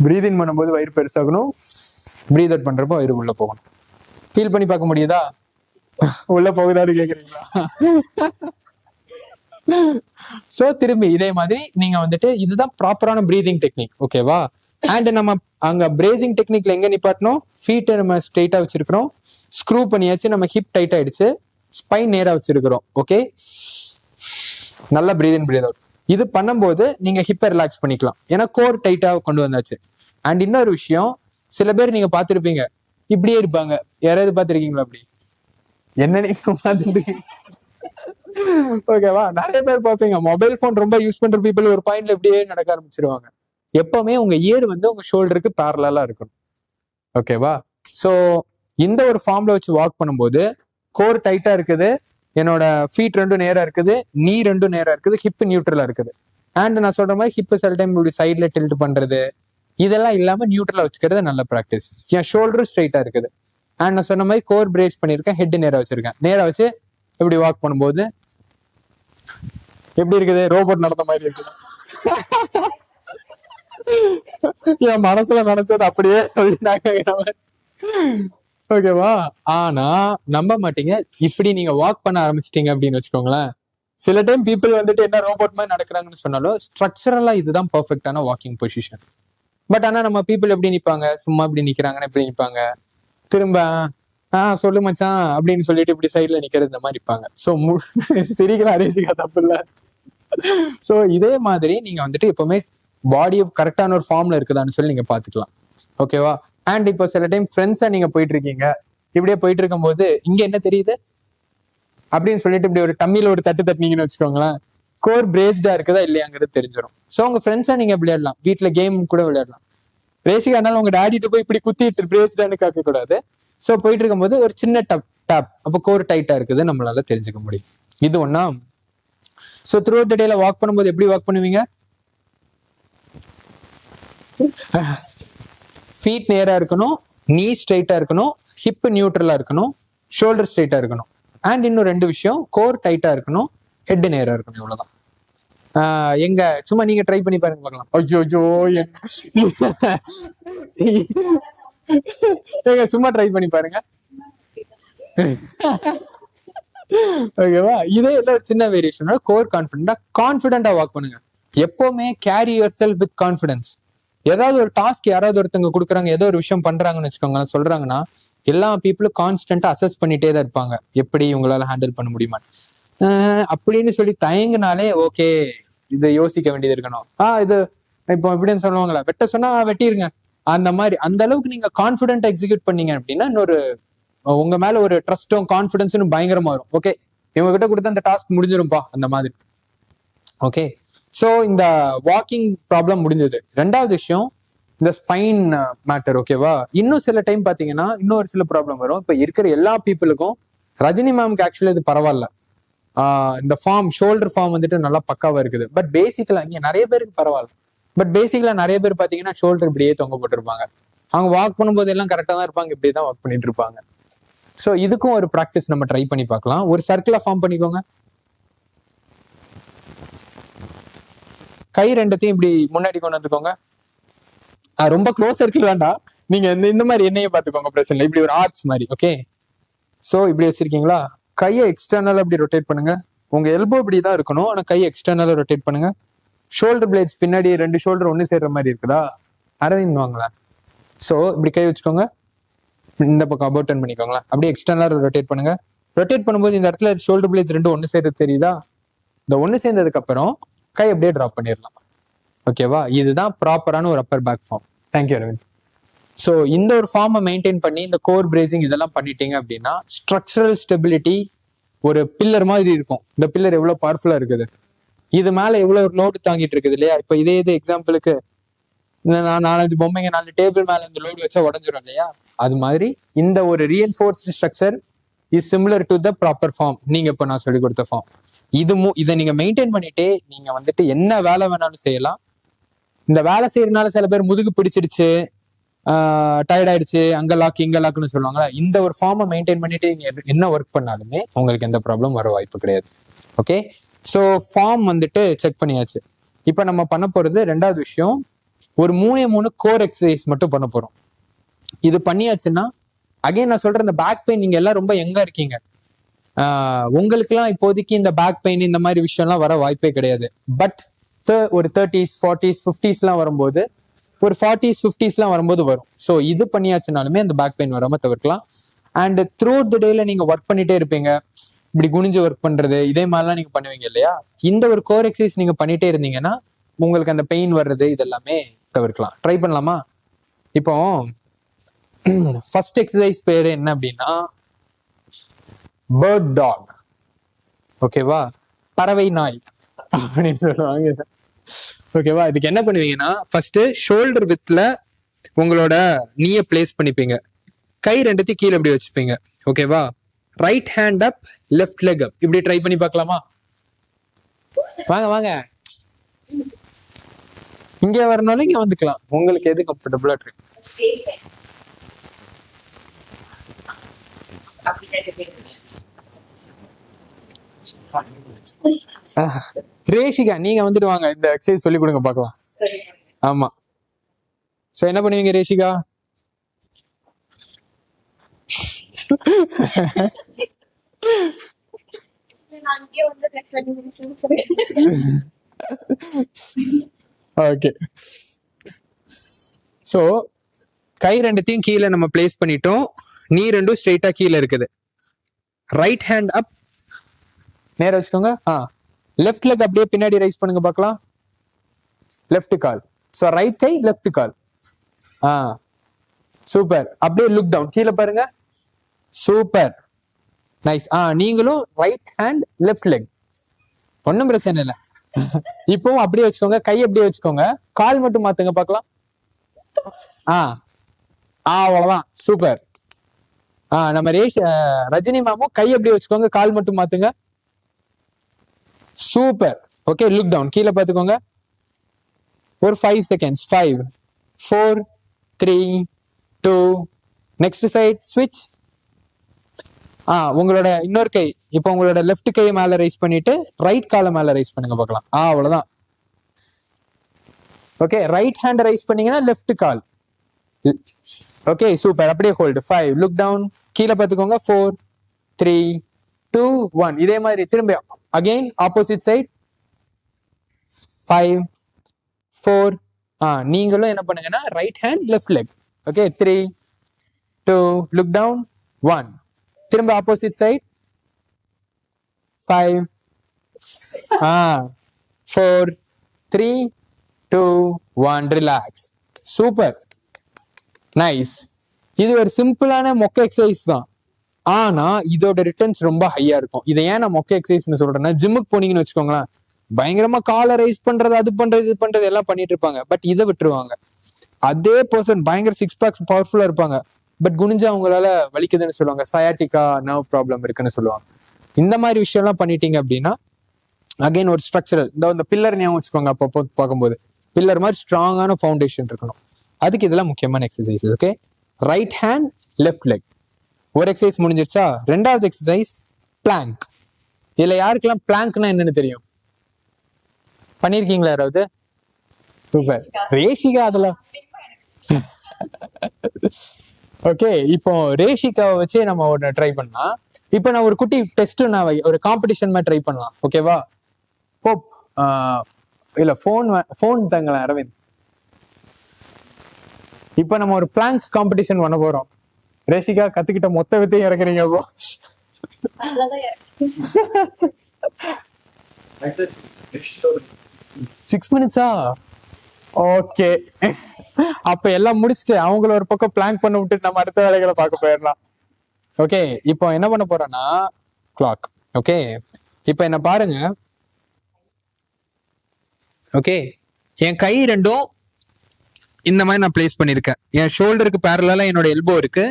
பிரீத் இன் பண்ணும்போது வயிறு பெருசாகணும். பிரீத் அவுட் பண்றப்போ வயிறு உள்ள போகணும். ஃபீல் பண்ணி பார்க்க முடியுதா? உள்ள போகுதான்னு கேக்குறீங்களா? சோ திரும்பி இதே மாதிரி நீங்க வந்துட்டு இதுதான் ப்ராப்பரான பிரீதிங் டெக்னிக். ஓகேவா? அண்ட் நம்ம அங்க பிரேசிங் டெக்னிக்ல எங்க நிப்பாட்டணும்? ஃபீட்டை நம்ம ஸ்ட்ரெயிட்டா வச்சிருக்கிறோம், ஸ்க்ரூ பண்ணியாச்சு, நம்ம ஹிப் டைட் ஆயிடுச்சு, ஸ்பைன் நேரா வச்சிருக்கிறோம். ஓகே, நல்லா பிரீத் இன் பிரீத் அவுட். இது பண்ணும்போது நீங்க ஹிப்பை ரிலாக்ஸ் பண்ணிக்கலாம், ஏன்னா கோர் டைட்டா கொண்டு வந்தாச்சு. அண்ட் இன்னொரு விஷயம், சில பேர் நீங்க பார்த்துருப்பீங்க இப்படியே இருப்பாங்க. யாராவது பார்த்துருக்கீங்களா அப்படி? என்ன நீங்க பார்த்துருக்கீங்க? ஓகேவா? நிறைய பேர் பார்ப்பீங்க மொபைல் போன் ரொம்ப யூஸ் பண்ற பீப்புள் ஒரு பாயிண்ட்ல இப்படியே நடக்க ஆரம்பிச்சிருவாங்க. எப்பவுமே உங்க இயர் வந்து உங்க ஷோல்டருக்கு பேரலா இருக்கணும். ஓகேவா? சோ இந்த ஒரு ஃபார்ம்ல வச்சு வாக் பண்ணும்போது கோர் டைட்டா இருக்குது, என்னோட ஃபீட் ரெண்டும் நேரா இருக்குது, நீ ரெண்டும் நேரா இருக்குது, ஹிப் நியூட்ரலா இருக்குது. அண்ட் நான் சொல்ற மாதிரி ஹிப் சில டைம் இப்படி சைட்ல டில்ட் பண்றது இதெல்லாம் இல்லாம நியூட்ரலா வச்சுக்கிறது நல்ல ப்ராக்டிஸ். என் ஷோல்டரும் ஸ்ட்ரைட்டா இருக்குது. அண்ட் நான் சொன்ன மாதிரி கோர் பிரேஸ் பண்ணிருக்கேன், ஹெட் நேரா வச்சிருக்கேன். நேரா வச்சு இப்படி வாக் பண்ணும்போது எப்படி இருக்குது? ரோபோட் நடந்த மாதிரி இருக்குது. என் மனசுல நினைச்சது அப்படியே சொல்லிட்டாங்க. ஓகேவா? ஆனா நம்ப மாட்டீங்க, இப்படி நீங்க வாக் பண்ண ஆரம்பிச்சிட்டீங்க அப்படின்னு வச்சுக்கோங்களேன், சில டைம் பீப்புள் வந்துட்டு என்ன ரோபோட் மாதிரி நடக்கிறாங்கன்னு சொன்னாலும் ஸ்ட்ரக்சரலா இதுதான் பர்ஃபெக்டான வாக்கிங் பொசிஷன். பட் ஆனா நம்ம பீப்புள் எப்படி நிப்பாங்க? சும்மா இப்படி நிக்கிறாங்கன்னு எப்படி நிப்பாங்க? திரும்ப சொல்லு மச்சான் அப்படின்னு சொல்லிட்டு இப்படி சைட்ல நிக்கிறது இந்த மாதிரி இருப்பாங்க. ஸோ சிரிக்கலாம், அரேஞ்சுக்கா, தப்பு இல்லை. ஸோ இதே மாதிரி நீங்க வந்துட்டு எப்பவுமே பாடியை கரெக்டான ஒரு ஃபார்ம்ல இருக்குதான்னு சொல்லி நீங்க பாத்துக்கலாம். ஓகேவா? அண்ட் இப்போ சில டைம் ஃப்ரெண்ட்ஸா நீங்க போயிட்டு இருக்கீங்க, இப்படியே போயிட்டு இருக்கும் போது இங்க என்ன தெரியுது அப்படின்னு சொல்லிட்டு இப்படி ஒரு டம்மியில ஒரு தட்டு தட்டினீங்கன்னு வச்சுக்கோங்களேன், கோர் பிரேஸ்டா இருக்குதா இல்லையாங்கிறது தெரிஞ்சிடும். ஸோ உங்க ஃப்ரெண்ட்ஸா நீங்க விளையாடலாம், வீட்டுல கேம் கூட விளையாடலாம். பேசிக்கா இருந்தாலும் உங்க டாடிட்டு போய் இப்படி குத்திட்டு பிரேஸ்டான்னு காக்க கூடாது. ஸோ போயிட்டு இருக்கும்போது ஒரு சின்ன டேப், அப்போ கோர் டைட்டா இருக்குது நம்மளால தெரிஞ்சுக்க முடியும். இது ஒண்ணா. ஸோ த்ரூ அவுட் த டேல வாக் பண்ணும்போது எப்படி வாக் பண்ணுவீங்க? ஃபீட் நேரா இருக்கணும், நீ ஸ்ட்ரைட்டா இருக்கணும், ஹிப் நியூட்ரலா இருக்கணும், ஷோல்டர் ஸ்ட்ரைட்டா இருக்கணும். அண்ட் இன்னும் 2 விஷயம், கோர் டைட்டா இருக்கணும், ஹெட் நேரா இருக்கணும். இவ்வளவுதான். எங்க சும்மா நீங்க ட்ரை பண்ணி பாருங்க பார்க்கலாம். ஐயோ எங்க சும்மா ட்ரை பண்ணி பாருங்க. ஓகேவா? இதே இல்லை ஒரு சின்ன வேரியேஷன். கோர் கான்ஃபிடென்ட்டா வாக் பண்ணுங்க. எப்பவுமே carry your self with confidence. ஏதாவது ஒரு டாஸ்க் யாராவது ஒருத்தவங்க கொடுக்குறாங்க, ஏதோ ஒரு விஷயம் பண்றாங்கன்னு வச்சுக்கோங்க, சொல்றாங்கன்னா எல்லா பீப்புளும் கான்ஸ்டன்டா அசஸ் பண்ணிட்டே தான் இருப்பாங்க, எப்படி உங்களால ஹேண்டில் பண்ண முடியுமா அப்படின்னு சொல்லி தயங்குனாலே ஓகே, இதை யோசிக்க வேண்டியது இருக்கணும். இது இப்போ எப்படின்னு சொல்லுவாங்களா, வெட்ட சொன்னா வெட்டிருங்க, அந்த மாதிரி. அந்த அளவுக்கு நீங்க கான்ஃபிடென்ட்டா எக்ஸிக்யூட் பண்ணீங்க அப்படின்னா இன்னொரு உங்க மேல ஒரு ட்ரஸ்டும் கான்ஃபிடன்ஸும் பயங்கரமா வரும். ஓகே, இவங்க கிட்ட கொடுத்த அந்த டாஸ்க் முடிஞ்சிரும்பா, அந்த மாதிரி. ஓகே, ஸோ இந்த வாக்கிங் ப்ராப்ளம் முடிஞ்சது. 2வது விஷயம் இந்த ஸ்பைன் மேட்டர். ஓகேவா? இன்னும் சில டைம் பாத்தீங்கன்னா இன்னொரு சில ப்ராப்ளம் வரும். இப்ப இருக்கிற எல்லா பீப்புளுக்கும், ரஜினி மேம்க்கு ஆக்சுவலி இது பரவாயில்ல, இந்த ஃபார்ம் ஷோல்டர் ஃபார்ம் வந்துட்டு நல்லா பக்காவா இருக்குது. பட் பேசிக்கலா இங்க நிறைய பேருக்கு பரவாயில்ல. பட் பேசிக்கலா நிறைய பேர் பாத்தீங்கன்னா ஷோல்டர் இப்படியே தொங்க போட்டிருப்பாங்க. அவங்க வாக் பண்ணும்போது எல்லாம் கரெக்டா தான் இருப்பாங்க, இப்படிதான் வாக் பண்ணிட்டு இருப்பாங்க. ஸோ இதுக்கும் ஒரு ப்ராக்டிஸ் நம்ம ட்ரை பண்ணி பார்க்கலாம். ஒரு சர்க்கிளா ஃபார்ம் பண்ணிக்கோங்க. கை 2த்தையும் இப்படி முன்னாடி கொண்டு வந்துக்கோங்க. ரொம்ப க்ளோஸ் சர்க்கிள் வேண்டாம், நீங்க இந்த மாதிரி என்னையே பார்த்துக்கோங்க, பிரச்சனை இல்லை. இப்படி ஒரு ஆர்ச் மாதிரி. ஓகே, ஸோ இப்படி வச்சிருக்கீங்களா? கையை எக்ஸ்டர்னலா இப்படி ரொட்டேட் பண்ணுங்க. உங்க எல்போ இப்படி தான் இருக்கணும், ஆனா கையை எக்ஸ்டர்னலா ரொட்டேட் பண்ணுங்க. ஷோல்டர் பிளேட்ஸ் பின்னாடி 2 ஷோல்டர் ஒன்று சேர்ற மாதிரி இருக்குதா? அரவிந்த் வாங்களா? ஸோ இப்படி கை வச்சுக்கோங்க, இந்த பக்கம் அபவுட் டர்ன் பண்ணிக்கோங்களா, அப்படியே எக்ஸ்டர்னலா ரொட்டேட் பண்ணுங்க. ரொட்டேட் பண்ணும்போது இந்த இடத்துல ஷோல்டர் பிளேட்ஸ் 2 ஒன்று சேர்றது தெரியுதா? இந்த ஒன்று சேர்ந்ததுக்கு அப்புறம் கை அப்படியே டிராப் பண்ணிடலாம். ஓகேவா? இதுதான் ப்ராப்பரான ஒரு upper back form. Thank you Aravind. So இந்த ஒரு ஃபார்மை மெயின்டைன் பண்ணி இந்த கோர் பிரேசிங் இதெல்லாம் பண்ணிட்டீங்க அப்படின்னா ஸ்ட்ரக்சரல் ஸ்டெபிலிட்டி ஒரு பில்லர் மாதிரி இருக்கும். இந்த பில்லர் எவ்வளோ பவர்ஃபுல்லா இருக்குது, இது மேல எவ்வளவு ஒரு லோடு தாங்கிட்டு இருக்குது இல்லையா. இப்போ இதே எக்ஸாம்பிளுக்கு நான் 4-5 பொம்மைங்க 4 டேபிள் மேல இந்த லோடு வச்சா உடஞ்சிரும் இல்லையா. அது மாதிரி இந்த ஒரு reinforced structure is similar to the proper form. நீங்க இப்போ நான் சொல்லி கொடுத்த ஃபார்ம் இதை நீங்க மெயின்டைன் பண்ணிட்டே நீங்க வந்துட்டு என்ன வேலை வேணாலும் செய்யலாம். இந்த வேலை செய்யறதுனால சில பேர் முதுகு பிடிச்சிடுச்சு, டயர்ட் ஆயிடுச்சு, அங்க லாக் இங்க லாக்னு சொல்லுவாங்களா. இந்த ஒரு ஃபார்மை மெயின்டைன் பண்ணிட்டு நீங்க என்ன ஒர்க் பண்ணாலுமே உங்களுக்கு எந்த ப்ராப்ளம் வர வாய்ப்பு கிடையாது. ஓகே, ஸோ ஃபார்ம் வந்துட்டு செக் பண்ணியாச்சு. இப்போ நம்ம பண்ண போறது ரெண்டாவது விஷயம், ஒரு 3 கோர் எக்ஸசைஸ் மட்டும் பண்ண போறோம். இது பண்ணியாச்சுன்னா அகைன் நான் சொல்றேன், இந்த பேக் பெயின் நீங்க எல்லாம் ரொம்ப யங்கா இருக்கீங்க, உங்களுக்குலாம் இப்போதைக்கு இந்த பேக் பெயின் இந்த மாதிரி விஷயம்லாம் வர வாய்ப்பே கிடையாது. பட் ஒரு 30s 40s 50sலாம் வரும்போது, ஒரு 40s 50sலாம் வரும்போது வரும். ஸோ இது பண்ணியாச்சுனாலுமே அந்த பேக் பெயின் வராம தவிர்க்கலாம். அண்ட் த்ரூ த டேல நீங்க ஒர்க் பண்ணிட்டே இருப்பீங்க, இப்படி குனிஞ்சு ஒர்க் பண்றது இதே மாதிரிலாம் நீங்க பண்ணுவீங்க இல்லையா. இந்த ஒரு கோர் எக்ஸசைஸ் நீங்க பண்ணிட்டே இருந்தீங்கன்னா உங்களுக்கு அந்த பெயின் வர்றது இதெல்லாமே தவிர்க்கலாம். ட்ரை பண்ணலாமா? இப்போ ஃபர்ஸ்ட் எக்ஸசைஸ் பேரு என்ன அப்படின்னா பேர்ட் டாக். ஓகேவா, பறவை நாய் அப்படின்னு சொல்லுவாங்க. ஓகேவா, இதுக்கு என்ன பண்ணுவீங்கன்னா ஃபர்ஸ்ட் ஷோல்டர் வித்ல உங்களோட நீயை பிளேஸ் பண்ணிப்பீங்க, கை ரெண்டுத்தையும் கீழே இப்படி வச்சுப்பீங்க. ஓகேவா, ரைட் ஹேண்ட் அப் லெஃப்ட் லெக் அப். இப்படி ட்ரை பண்ணி பார்க்கலாமா? வாங்க வாங்க, இங்க வரனாலும் இங்க வந்துக்கலாம், உங்களுக்கு எது கம்ஃபர்டபுளா இருக்கு. ரேஷிகா நீங்க வந்துட்டு வாங்க, இந்த எக்ஸசைஸ் சொல்லி கொடுங்க பார்க்கலாம். ஆமா, சோ என்ன பண்ணுவீங்க ரேஷிகா? ஓகே, சோ கை ரெண்டுத்தையும் கீழே நம்ம பிளேஸ் பண்ணிட்டோம், நீ ரெண்டும் ஸ்ட்ரெயிட்டா கீழே இருக்குது. ரைட் ஹேண்ட் அப் நேரா வச்சுக்கோங்க. லெஃப்ட் லெக் அப்படியே பின்னாடி ரைஸ் பண்ணுங்க பார்க்கலாம். லெஃப்ட் கால், சோ ரைட் கை லெஃப்ட் கால். சூப்பர். அப்படியே லுக் டவுன், கீழே பாருங்க. Super, nice. நீங்களும் ரைட் ஹேண்ட் லெஃப்ட் லெக், ஒன்றும் பிரச்சனை இல்லை. இப்பவும் அப்படியே வச்சுக்கோங்க, கை அப்படியே வச்சுக்கோங்க, கால் மட்டும் மாத்துங்க பார்க்கலாம். அவ்வளவுதான், சூப்பர். நம்ம ரஜினி மாமும் கை அப்படியே வச்சுக்கோங்க, கால் மட்டும் மாத்துங்க. சூப்பர். ஓகே, லுக் டவுன், கீழே பார்த்துக்கோங்க. ஒரு 5 செகண்ட்ஸ். 5 4 3 2. நெக்ஸ்ட் சைட் ஸ்விட்ச். உங்களோட இன்னொரு கை, இப்போ உங்களோட லெஃப்ட் கையை மேல ரைஸ் பண்ணிட்டு ரைட் காலை மேல ரைஸ் பண்ணுங்க பார்க்கலாம். அவ்வளவுதான். ஓகே, ரைட் ஹேண்ட் ரைஸ் பண்ணீங்கன்னா லெஃப்ட் கால். Okay, super. அப்படியே ஹோல்டு. 5 லுக் டவுன், கீழே பார்த்துக்கோங்க. 4 3 2 1. இதே மாதிரி திரும்ப அகைன் ஆப்போசிட் சைட். 5 4. நீங்களும் என்ன பண்ணுங்கன்னா right hand left leg. Okay, 3 2 look down 1. திரும்ப opposite side. 5 4 3 2 1. Relax. Super, nice. இது ஒரு சிம்பிளான மொக்க எக்ஸசைஸ் தான், ஆனா இதோட ரிட்டர்ன்ஸ் ரொம்ப ஹையா இருக்கும். இதை ஏன் நான் மொக்க எக்ஸசைஸ்னு சொல்றேன்னா, ஜிம்முக்கு போனீங்கன்னு வச்சுக்கோங்களேன், பயங்கரமா காலை ரைஸ் பண்றது அது பண்றது இது பண்றது எல்லாம் பண்ணிட்டு இருப்பாங்க. பட் இதை விட்டுருவாங்க. அதே பர்சன் பயங்கர 6 பேக்ஸ் பவர்ஃபுல்லா இருப்பாங்க, பட் குனிஞ்சா அவங்களால வலிக்குதுன்னு சொல்லுவாங்க, சயாட்டிக்கா நர்வ் ப்ராப்ளம் இருக்குன்னு சொல்லுவாங்க. இந்த மாதிரி விஷயம் எல்லாம் பண்ணிட்டீங்க அப்படின்னா அகைன் ஒரு ஸ்ட்ரக்சரல், இந்த பில்லர் ஞாபகம் வச்சுக்கோங்க. அப்போ பார்க்கும்போது பில்லர் மாதிரி ஸ்ட்ராங்கான ஃபவுண்டேஷன் இருக்கணும். அதுக்கு இதெல்லாம் முக்கியமான exercise. Okay, right hand left leg. ஒரு எக்ஸசைஸ் முடிஞ்சிருச்சா? ரெண்டாவது எக்ஸசைஸ் பிளாங்க். இதுல யாருக்கெல்லாம் பிளாங்க்னா என்னன்னு தெரியும்? பண்ணிருக்கீங்களா யாராவது? சூப்பர், ரேஷிகா அதெல்லாம். ஓகே, இப்போ ரேஷிகாவை வச்சு நம்ம ஒன்று ட்ரை பண்ணா, இப்போ நான் ஒரு குட்டி டெஸ்ட், நான் ஒரு காம்படிஷன் மாதிரி ட்ரை பண்ணலாம். ஓகேவா? இல்ல ஃபோன் தாங்களா அரவிந்த். இப்போ நம்ம ஒரு பிளாங்க் காம்படிஷன் பண்ண போறோம். ரேஷிகா கத்துக்கிட்ட மொத்த வித்தையும் இறக்குறீங்க. அப்போ 6 minutes. ஓகே, அப்ப எல்லாம் முடிச்சுட்டு அவங்கள ஒரு பக்கம் பிளாங்க் பண்ண விட்டுட்டு நம்ம அடுத்த வேலைகளை பார்க்க போயிடலாம். ஓகே, இப்போ என்ன பண்ண போறோம்னா கிளாக். ஓகே, இப்போ என்ன பாருங்க. ஓகே, என் கை ரெண்டும் இந்த மாதிரி நான் பிளேஸ் பண்ணிருக்கேன். என் ஷோல்டருக்கு பேரலா என்னோட எல்போ இருக்கு.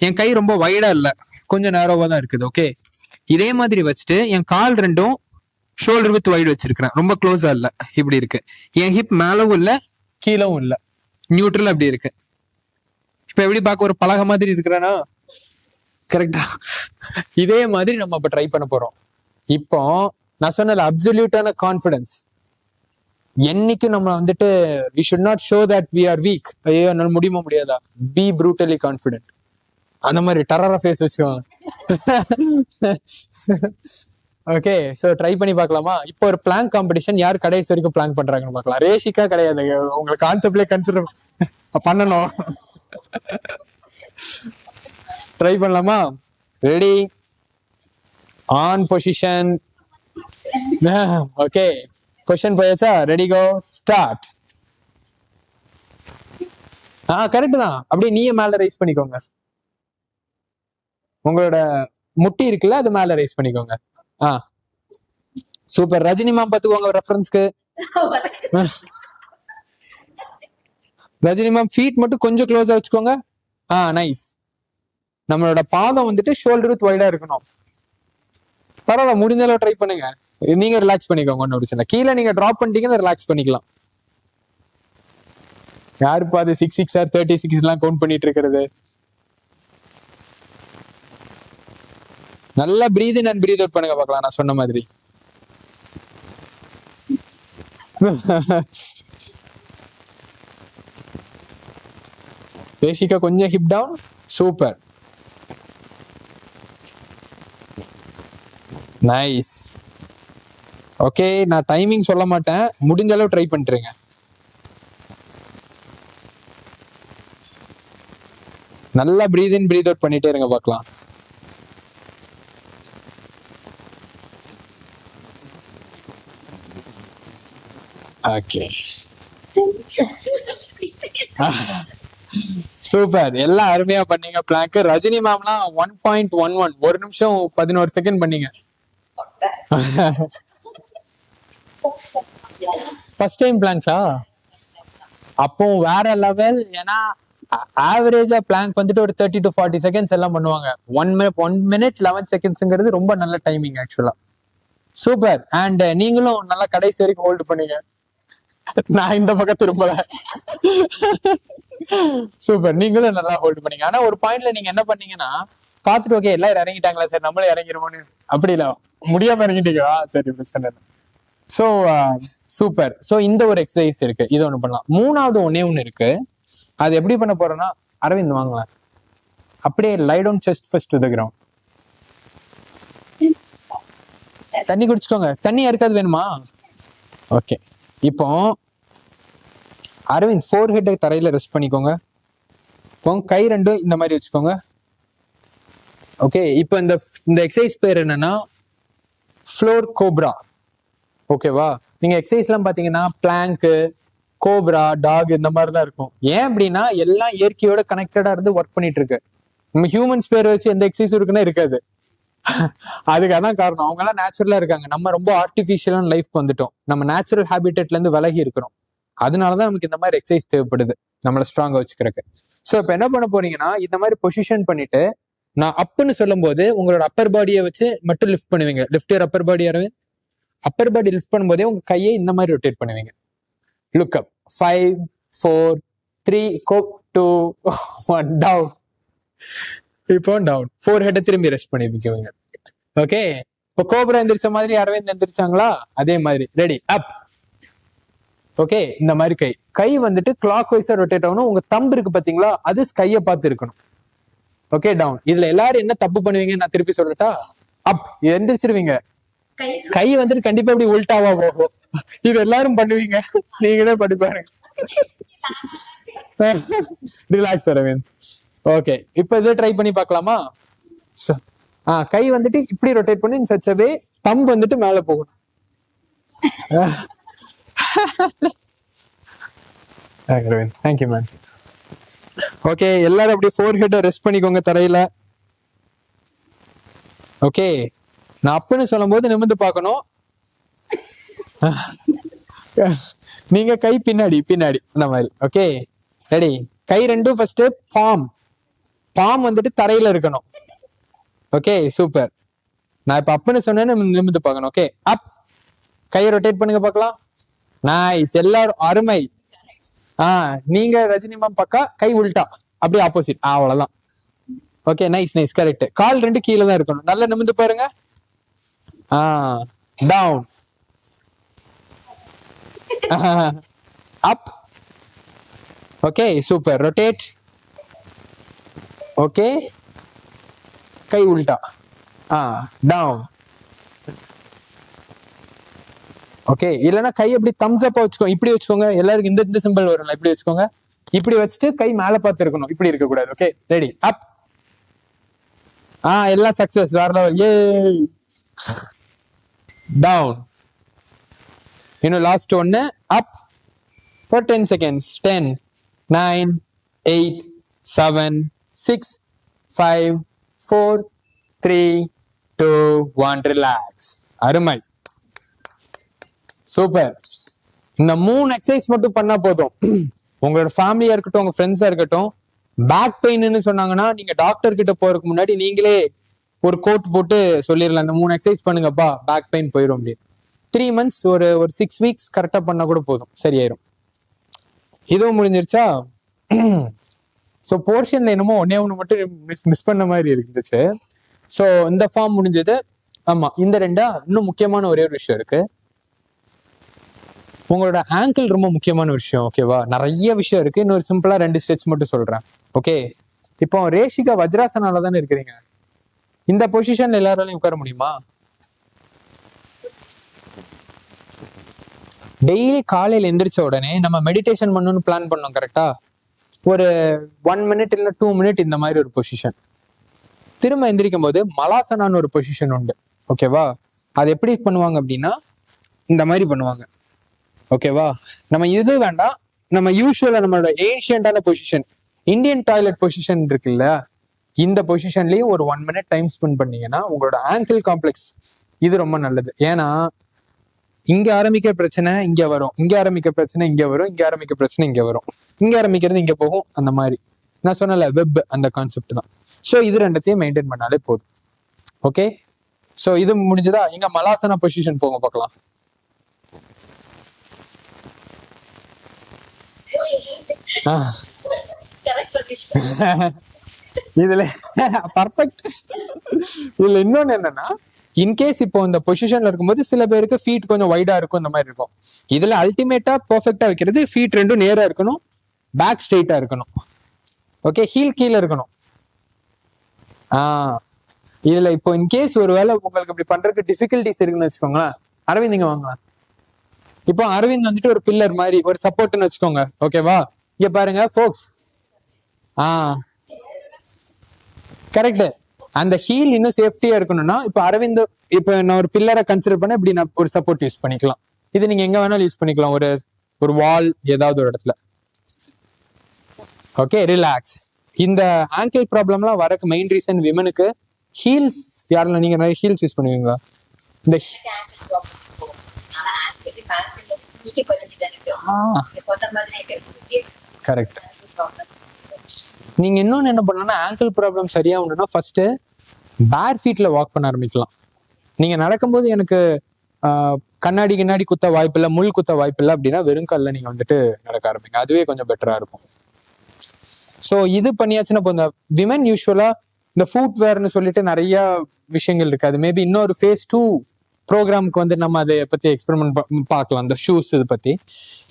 என் கை ரொம்ப வைடா இல்ல, கொஞ்சம் நேரோவா தான் இருக்குது. ஓகே, இதே மாதிரி வச்சுட்டு என் கால் ரெண்டும் ஷோல்டர் வித் வைடு வச்சிருக்கிறேன், ரொம்ப க்ளோஸா இல்ல, இப்படி இருக்கு. என் ஹிப் மேலவும் இல்ல கீழவும் இல்ல, நியூட்ரல் அப்படி இருக்கு. இப்ப எப்படி பார்க்க ஒரு பலகை மாதிரி இருக்கிறேன்னா, கரெக்டா? இதே மாதிரி நம்ம இப்ப ட்ரை பண்ண போறோம். இப்போ நான் சொன்னல அப்சல்யூட்டான கான்ஃபிடன்ஸ். என்னைக்கும் நம்ம வந்துட்டு we should not show that we are weak. ஐயோ என்னால முடியுமா முடியாதா, be brutally confident. அந்த மாதிரி டரரா ஃபேஸ் வச்சுக்கோங்க. ஓகே, சோ ட்ரை பண்ணி பார்க்கலாமா? இப்போ ஒரு பிளாங்க் காம்படிஷன், யார் கடைசி வரைக்கும் பிளாங்க் பண்றாங்கன்னு பார்க்கலாம். ரேஷிக்கா கிடையாது, உங்களுக்கு கான்செப்ட்லயே கன்சிடர் பண்ணணும். ட்ரை பண்ணலாமா? Ready, on position. Okay, position போயாச்சா? Ready, go, start. கரெக்ட் தான். அப்படியே நீயே மேல ரைஸ் பண்ணிக்கோங்க. உங்களோட முட்டி இருக்குல்ல, அது மேல ரைஸ் பண்ணிக்கோங்க. சூப்பர். ரஜினி மேம் பாத்துக்கோங்க ரெஃபரன்ஸ்க்கு. ரஜினி மேம் ஃபீட் மட்டும் கொஞ்சம் க்ளோஸா வச்சுக்கோங்க. நைஸ். நம்மளோட பாதம் வந்துட்டு ஷோல்டர் வித் வைடா இருக்கணும். பரவாயில்ல, முடிஞ்ச அளவு ட்ரை பண்ணுங்க. நீங்க ரிலாக்ஸ் பண்ணிக்கோங்க, ஒன்னும் பிரச்சனை. கீழே நீங்க டிராப் பண்ணிட்டீங்கன்னா ரிலாக்ஸ் பண்ணிக்கலாம். யாருப்பா அது 6 or 36 எல்லாம் கவுண்ட் பண்ணிட்டு இருக்கிறது? நல்லா breathe in and breathe out பண்ணுங்க பார்க்கலாம், நான் சொன்ன மாதிரி. பேசிக்கா கொஞ்சம் hip down. Super, nice. Okay, நான் டைமிங் சொல்ல மாட்டேன், முடிஞ்ச அளவு ட்ரை பண்ணிட்டுருங்க. நல்லா பிரீத் இன் பிரீத் அவுட் பண்ணிட்டே இருங்க பார்க்கலாம். Okay, super. எல்லாம் அருமையா பண்ணீங்க பிளாங்க். ரஜினி மேம்லாம் 1.11, 1 நிமிஷம் 11 செகண்ட் பண்ணீங்க. ஃபர்ஸ்ட் டைம் பிளாங்க்ஸா? அப்போ வேற லெவல். ஏன்னா ஆவரேஜா பிளாங்க் வந்துட்டு ஒரு 30 to 40 செகண்ட்ஸ் எல்லாம் பண்ணுவாங்க. 1 minute 11 செகண்ட்ஸ்ங்கிறது ரொம்ப நல்ல டைமிங் ஆக்சுவலா. சூப்பர். அண்ட் நீங்களும் நல்லா கடைசி வரைக்கும் ஹோல்டு பண்ணீங்க. நான் இந்த பக்கம் திரும்பல. சூப்பர், நீங்களும் நல்லா ஹோல்டு பண்ணீங்க. ஆனா ஒரு பாயிண்ட்ல நீங்க என்ன பண்ணீங்கன்னா, பாத்துட்டு ஓகே எல்லாரும் இறங்கிட்டாங்களா சார், நம்மளும் இறங்கிருவோன்னு. அப்படி இல்ல, முடியாம இறங்கிட்டீங்களா? சரி, பிரச்சனை. So super. சோ இந்த ஒரு எக்ஸசைஸ் இருக்கு, இது ஒண்ணு பண்ணலாம். மூணாவது ஒண்ணு இருக்கு. அது எப்படி பண்ண போறோம்னா, அரவிந்த் வாங்கலாம், அப்படியே lie down chest first to the ground. தண்ணி குடிச்சுக்கோங்க. தண்ணி யாருக்காவது வேணுமா? ஓகே, இப்போ அரவிந்த் ஃபோர் ஹெட் தரையில ரெஸ்ட் பண்ணிக்கோங்க. இப்போ கை ரெண்டும் இந்த மாதிரி வச்சுக்கோங்க. ஓகே, இப்போ இந்த எக்ஸசைஸ் பேர் என்னன்னா ஃப்ளோர் கோப்ரா. ஓகேவா? நீங்க எக்ஸசைஸ்லாம் பாத்தீங்கன்னா பிளாங்க், கோப்ரா, டாக் இந்த மாதிரி தான் இருக்கும். ஏன் அப்படின்னா எல்லாம் இயற்கையோட கனெக்டடா இருந்து ஒர்க் பண்ணிட்டு இருக்கு. நம்ம ஹியூமன்ஸ் பேர் வச்சு எந்த எக்ஸசைஸ் இருக்குன்னா இருக்காது. அதுக்கு அதான் காரணம், அவங்க எல்லாம் நேச்சுரலா இருக்காங்க. நம்ம ரொம்ப ஆர்டிபிஷியலான லைஃப் வந்துட்டோம். நம்ம நேச்சுரல் ஹேபிட்டட்ல இருந்து விலகி இருக்கிறோம். அதனாலதான் நமக்கு இந்த மாதிரி எக்ஸசைஸ் தேவைப்படுது, நம்மள ஸ்ட்ராங்கா வச்சுக்கிறதுக்கு. சோ இப்ப என்ன பண்ண போறீங்கன்னா, இந்த மாதிரி பொசிஷன் பண்ணிட்டு நான் அப்புன்னு சொல்லும் போது உங்களோட அப்பர் பாடியை வச்சு மட்டும் லிஃப்ட் பண்ணுவீங்க. Lift your upper body. Aravind, upper body lift பண்ணும்போதே உங்க கையை இந்த மாதிரி ரொட்டேட் பண்ணுவீங்க. Look up. 5 4 3 2 1 டவுன். இப்போ டவுன். ஃபோர் ஹெட்டை திரும்பி ரெஸ்ட் பண்ணிவிக்குவீங்க. ஓகே, இப்போ கோப்ரா எந்திரிச்ச மாதிரி அரவிந்த் எந்திரிச்சாங்களா? அதே மாதிரி ரெடி, அப். ஓகே, இந்த மாதிரி கை வந்துட்டு கிளாக் வைஸா ரொட்டேட் ஆகணும். உங்க தம்பு இருக்கு பாத்தீங்களா, அது கையை பார்த்து இருக்கணும். Okay, down. இதுல எல்லாரும் என்ன தப்பு பண்ணுவீங்க நான் திருப்பி சொல்லட்டா? அப், எந்திரிச்சிருவீங்க. கை வந்துட்டு கண்டிப்பா இப்படி உல்டாவா போகும். இது எல்லாரும் பண்ணுவீங்க, நீங்களே பண்ணி பாருங்க. ரிலாக்ஸ் அரவிந்த். ஓகே, இப்போ இதை ட்ரை பண்ணி பார்க்கலாமா? கை வந்துட்டு இப்படி ரொட்டேட் பண்ணி சச் வே தம்பு வந்துட்டு மேல போகணும். Thank you ma'am. ஓகே, எல்லாரும் அப்படியே ஃபோர் ஹெட்டை ரெஸ்ட் பண்ணிக்கோங்க தரையில. ஓகே, நான் அப்புன்னு சொல்லும் போது நிமிர்ந்து பார்க்கணும். நீங்க கை பின்னாடி பின்னாடி அந்த மாதிரி. Okay, ready? கை ரெண்டும் ஃபர்ஸ்ட் பாம் வந்துட்டு தரையில இருக்கணும். Okay, super. நான் இப்ப அப்புன்னு சொன்னேன்னு நிமிர்ந்து பார்க்கணும். ஓகே, அப். கையை ரொட்டேட் பண்ணுங்க பார்க்கலாம். நைஸ், எல்லாரும் அருமை. நீங்க ரஜினி மேம் பக்கா, கை உல்டா, அப்படியே ஆப்போசிட். அவ்வளவுதான். Okay, nice nice, correct. கால் ரெண்டு கீழே தான் இருக்கணும். நல்லா நிமிர்ந்து பாருங்க. Down, up. Okay, super. Rotate. Okay, கை உல்டா. டவுன். ஓகே, இல்லைன்னா கை அப்படி தம்ஸ் அப்பா வச்சுக்கோங்க. இப்படி வச்சுக்கோங்க. எல்லாருக்கும் இந்த சிம்பிள் வரும்ல, இப்படி வச்சுக்கோங்க. இப்படி வச்சுட்டு கை மேல பார்த்து இருக்கணும், இப்படி இருக்க கூடாது. Okay, ready? அப். எல்லாம் சக்சஸ், வேற லெவல். ஏ. டவுன். இன்னும் லாஸ்ட் ஒன்னு. Up for 10 seconds. 10, 9, 8, 7, 6, 5, 4, 3, 2, 1. ரிலாக்ஸ். அருமை, சூப்பர். இந்த 3 எக்ஸசைஸ் மட்டும் பண்ணா போதும். உங்களோட ஃபேமிலியா இருக்கட்டும், உங்க ஃப்ரெண்ட்ஸா இருக்கட்டும், பேக் பெயின்னு சொன்னாங்கன்னா நீங்க டாக்டர் கிட்ட போறதுக்கு முன்னாடி நீங்களே ஒரு கோட் போட்டு சொல்லிடலாம், இந்த 3 எக்ஸசைஸ் பண்ணுங்கப்பா, பேக் பெயின் போயிடும் அப்படின்னு. 3 months, ஒரு 6 weeks கரெக்டா பண்ணா கூட போதும், சரியாயிரும். இதுவும் முடிஞ்சிருச்சா? ஸோ போர்ஷன்ல என்னமோ ஒன்னு மட்டும் மிஸ் பண்ண மாதிரி இருந்துச்சு. ஸோ இந்த ஃபார்ம் முடிஞ்சது. ஆமா, இந்த ரெண்டா. இன்னும் முக்கியமான ஒரே ஒரு விஷயம் இருக்கு. உங்களோட ஆங்கிள் ரொம்ப முக்கியமான விஷயம். ஓகேவா? நிறைய விஷயம் இருக்கு. இன்னொரு சிம்பிளா 2 ஸ்டெச் மட்டும் சொல்றேன். ஓகே, இப்போ ரேஷிகா வஜ்ராசனால தானே இருக்கிறீங்க. இந்த பொசிஷன்ல எல்லாராலையும் உட்கார முடியுமா? டெய்லி காலையில எந்திரிச்ச உடனே நம்ம மெடிடேஷன் பண்ணணும்னு பிளான் பண்ணோம், கரெக்டா? ஒரு 1 minute இல்ல 2 minutes இந்த மாதிரி ஒரு பொசிஷன். திரும்ப எந்திரிக்கும் போது மலாசனான்னு ஒரு பொசிஷன் உண்டு. ஓகேவா? அது எப்படி பண்ணுவாங்க அப்படின்னா இந்த மாதிரி பண்ணுவாங்க. ஓகேவா? நம்ம இது வேண்டாம், நம்ம யூஸ்வலா நம்மளோட ஏன்ஷியன்டான பொசிஷன், இந்தியன் டாய்லெட் பொசிஷன் இருக்குல்ல, இந்த பொசிஷன்லயும் ஒரு 1 minute டைம் ஸ்பெண்ட் பண்ணீங்கன்னா உங்களோட ஆங்கிள் காம்ப்ளெக்ஸ் இது ரொம்ப நல்லது. ஏன்னா இங்க ஆரம்பிக்கிற பிரச்சனை இங்க வரும், இங்க ஆரம்பிக்கிற பிரச்சனை இங்க வரும், இங்க ஆரம்பிக்கிற பிரச்சனை இங்க வரும், இங்க ஆரம்பிக்கிறது இங்க போகும். அந்த மாதிரி நான் சொன்னல, வெப் அந்த கான்செப்ட் தான். ஸோ இது ரெண்டத்தையும் மெயின்டைன் பண்ணாலே போதும். ஓகே, ஸோ இது முடிஞ்சதா? இங்க மலாசனா பொசிஷன் போங்க பார்க்கலாம். இதுல பர்ஃபெக்ட். இதுல இன்னொன்னு என்னன்னா, இன்கேஸ் இப்போ இந்த பொசிஷன்ல இருக்கும்போது சில பேருக்கு ஃபீட் கொஞ்சம் வைடா இருக்கும், இந்த மாதிரி இருக்கும். இதுல அல்டிமேட்டா பெர்ஃபெக்ட்டா வைக்கிறது ஃபீட் ரெண்டும் நேரா இருக்கணும், பேக் ஸ்ட்ரெயிட்டா இருக்கணும். ஓகே, ஹீல் கீழே இருக்கணும். இதுல இப்போ இன்கேஸ் ஒரு வேளை உங்களுக்கு இப்படி பண்றதுக்கு டிஃபிகல்டிஸ் இருக்குன்னு வச்சுக்கோங்களேன், அரவிந்த் இங்க வாங்கலாம். இப்போ அரவிந்த் வந்துட்டு ஒரு பில்லர் மாதிரி ஒரு சப்போர்ட்னு வச்சுக்கோங்க. ஓகேவா? இங்க பாருங்க ஃபோக்ஸ். கரெக்ட். அந்த ஹீல் இன்னும் சேஃப்டியா இருக்கணும்னா இப்போ அரவிந்த், இப்போ நான் ஒரு பில்லரை கன்சிடர் பண்ண இப்படி நான் ஒரு சப்போர்ட் யூஸ் பண்ணிக்கலாம். இது நீங்க எங்க வேணாலும் யூஸ் பண்ணிக்கலாம், ஒரு வால் ஏதாவது ஒரு இடத்துல. Okay, relax. இந்த ஆங்கிள் ப்ராப்ளம்லாம் வரக்கு மெயின் ரீசன் விமனுக்கு ஹீல்ஸ். யாரெல்லாம் நீங்க நிறைய ஹீல்ஸ் யூஸ் பண்ணுவீங்களா? இந்த கரெக்ட். நீங்க இன்னொன்னு என்ன பண்ணணும்னா, ஆங்கிள் ப்ராப்ளம் சரியாகணும்னா ஃபர்ஸ்ட் பேர் ஃபீட்ல வாக் பண்ண ஆரம்பிக்கலாம். நீங்க நடக்கும்போது எனக்கு கண்ணாடி குத்த வாய்ப்பில்லை, முள் குத்த வாய்ப்பில்லை அப்படின்னா வெறும் காலில் நீங்க வந்துட்டு நடக்க ஆரம்பிங்க. அதுவே கொஞ்சம் பெட்டரா இருக்கும். ஸோ இது பண்ணியாச்சுன்னா இப்போ இந்த விமன் யூஸ்வலா இந்த ஃபுட் வேர்னு சொல்லிட்டு நிறைய விஷயங்கள் இருக்கு. அது மேபி இன்னொரு phase 2 ப்ரோக்ராமுக்கு வந்து நம்ம அதை பத்தி எக்ஸ்பெரிமெண்ட் பார்க்கலாம், இந்த ஷூஸ் இது பத்தி.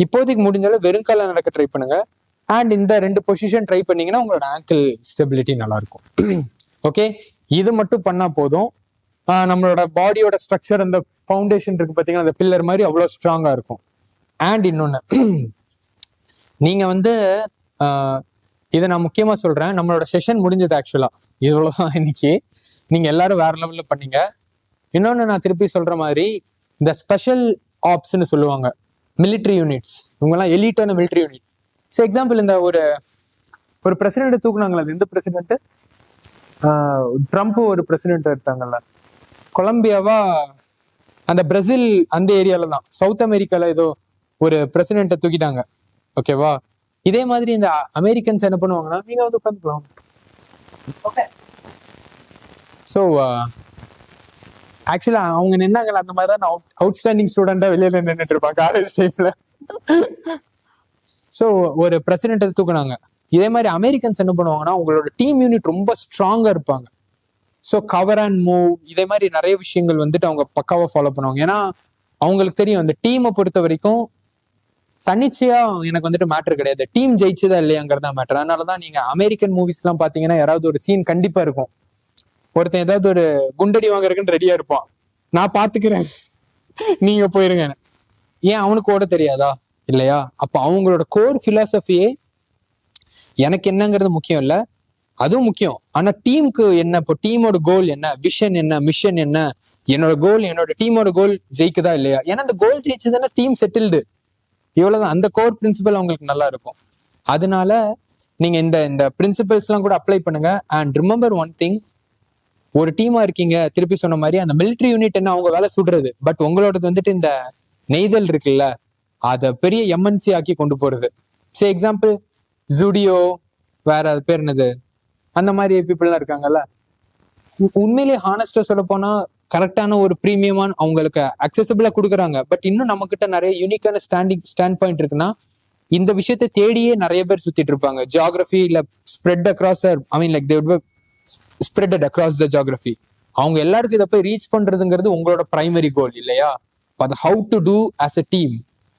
இப்போதைக்கு முடிஞ்சாலும் வெறுங்கால நடக்க ட்ரை பண்ணுங்க. அண்ட் இந்த 2 பொசிஷன் ட்ரை பண்ணீங்கன்னா உங்களோட ஆங்கிள் ஸ்டெபிலிட்டி நல்லா இருக்கும். ஓகே, இது மட்டும் பண்ணா போதும். நம்மளோட பாடியோட ஸ்ட்ரக்சர், அந்த ஃபவுண்டேஷன் இருக்கு பார்த்தீங்கன்னா, அந்த பில்லர் மாதிரி அவ்வளோ ஸ்ட்ராங்கா இருக்கும். அண்ட் இன்னொன்னு, நீங்க வந்து இதை நான் முக்கியமா சொல்றேன், நம்மளோட செஷன் முடிஞ்சது ஆக்சுவலா, இவ்வளவுதான் இன்னைக்கு. நீங்க எல்லாரும் வேற லெவல்ல பண்ணீங்க. இன்னொன்னு நான் திருப்பி சொல்ற மாதிரி, இந்த ஸ்பெஷல் ஆப்ஸ்ன்னு சொல்லுவாங்க, மிலிட்ரி யூனிட்ஸ், இவங்கெல்லாம் எலிட்டான மிலிட்ரி யூனிட். ஸோ எக்ஸாம்பிள் இந்த ஒரு பிரசிடென்ட் தூக்குனாங்களா, அது எந்த பிரசிடென்ட்? ட்ரம்ப் ஒரு பிரசிடென்ட் எடுத்தாங்கல்ல, கொலம்பியாவா, அந்த பிரேசில் அந்த ஏரியால தான், சவுத் அமெரிக்கால ஏதோ ஒரு பிரசிடென்ட்டை தூக்கிட்டாங்க. ஓகேவா? இதே மாதிரி இந்த அமெரிக்கன்ஸ் என்ன பண்ணுவாங்கன்னா, நீங்க வந்து உட்காந்துக்கலாம். ஓகே. ஸோ ஆக்சுவலா அவங்க நின்னாங்கல்ல, அந்த மாதிரி தான் அவுட்ஸ்டாண்டிங் ஸ்டூடெண்டா வெளியில நின்றுட்டு இருப்பாங்க காலேஜ் டைம்ல. ஸோ ஒரு பிரசிடென்ட்டை தூக்குனாங்க. இதே மாதிரி அமெரிக்கன்ஸ் என்ன பண்ணுவாங்கன்னா, உங்களோட டீம் யூனிட் ரொம்ப ஸ்ட்ராங்கா இருப்பாங்க. ஸோ கவர் அண்ட் மூவ், இதே மாதிரி நிறைய விஷயங்கள் வந்துட்டு அவங்க பக்காவா ஃபாலோ பண்ணுவாங்க. ஏன்னா அவங்களுக்கு தெரியும் அந்த டீமை பொறுத்த வரைக்கும் தன்னிச்சையா எனக்கு வந்துட்டு மேட்டர் கிடையாது, டீம் ஜெயிச்சுதா இல்லையாங்கிறதா மேட்டர். அதனாலதான் நீங்க அமெரிக்கன் மூவிஸ் எல்லாம் பாத்தீங்கன்னா யாராவது ஒரு சீன் கண்டிப்பா இருக்கும், ஒருத்தன் ஏதாவது ஒரு குண்டடி வாங்குறதுக்குன்னு ரெடியா இருப்பான், நான் பாத்துக்கிறேன் நீங்க போயிருங்க. ஏன் அவனுக்கு ஓட தெரியாதா? இல்லையா? அப்ப அவங்களோட கோர் பிலாசபியே எனக்கு என்னங்கிறது முக்கியம் இல்ல, அதுவும் முக்கியம். ஆனா டீமுக்கு என்ன, இப்போ டீமோட கோல் என்ன, விஷன் என்ன, மிஷன் என்ன, என்னோட கோல், என்னோட டீமோட கோல் ஜெயிக்குதா இல்லையா? ஏன்னா அந்த கோல் ஜெயிச்சதுன்னா டீம் செட்டில்டு, இவ்வளவுதான். அந்த கோர் பிரின்சிபல் அவங்களுக்கு நல்லா இருக்கும். அதனால நீங்க இந்த பிரின்சிபல்ஸ் எல்லாம் கூட அப்ளை பண்ணுங்க. அண்ட் ரிமெம்பர் ஒன் திங், ஒரு டீமா இருக்கீங்க, திருப்பி சொன்ன மாதிரி அந்த மிலிட்ரி யூனிட் என்ன அவங்க வேலை சுடுறது, பட் உங்களோடது வந்துட்டு இந்த நெய்தல் இருக்குல்ல, அதை பெரிய எம்என்சி ஆக்கி கொண்டு போறது. சே எக்ஸாம்பிள் ஜூடியோ, வேற அது பேர் என்னது, அந்த மாதிரி பீப்புள்லாம் இருக்காங்கல்ல, உண்மையிலேயே ஹானஸ்டா சொல்ல போனா கரெக்டான ஒரு ப்ரீமியமான அவங்களுக்கு அக்சசபிளா கொடுக்குறாங்க. பட் இன்னும் நம்ம கிட்ட நிறைய யூனிக்கான ஸ்டாண்ட் பாயிண்ட் இருக்குன்னா, இந்த விஷயத்தை தேடியே நிறைய பேர் சுத்திட்டு இருப்பாங்க. ஜியாகிரபி இல்ல spread across, I mean like they would spreaded across the geography. அவங்க எல்லாருக்கும் இதை போய் ரீச் பண்றதுங்கிறது உங்களோட பிரைமரி கோல் இல்லையா? அது how to do as a team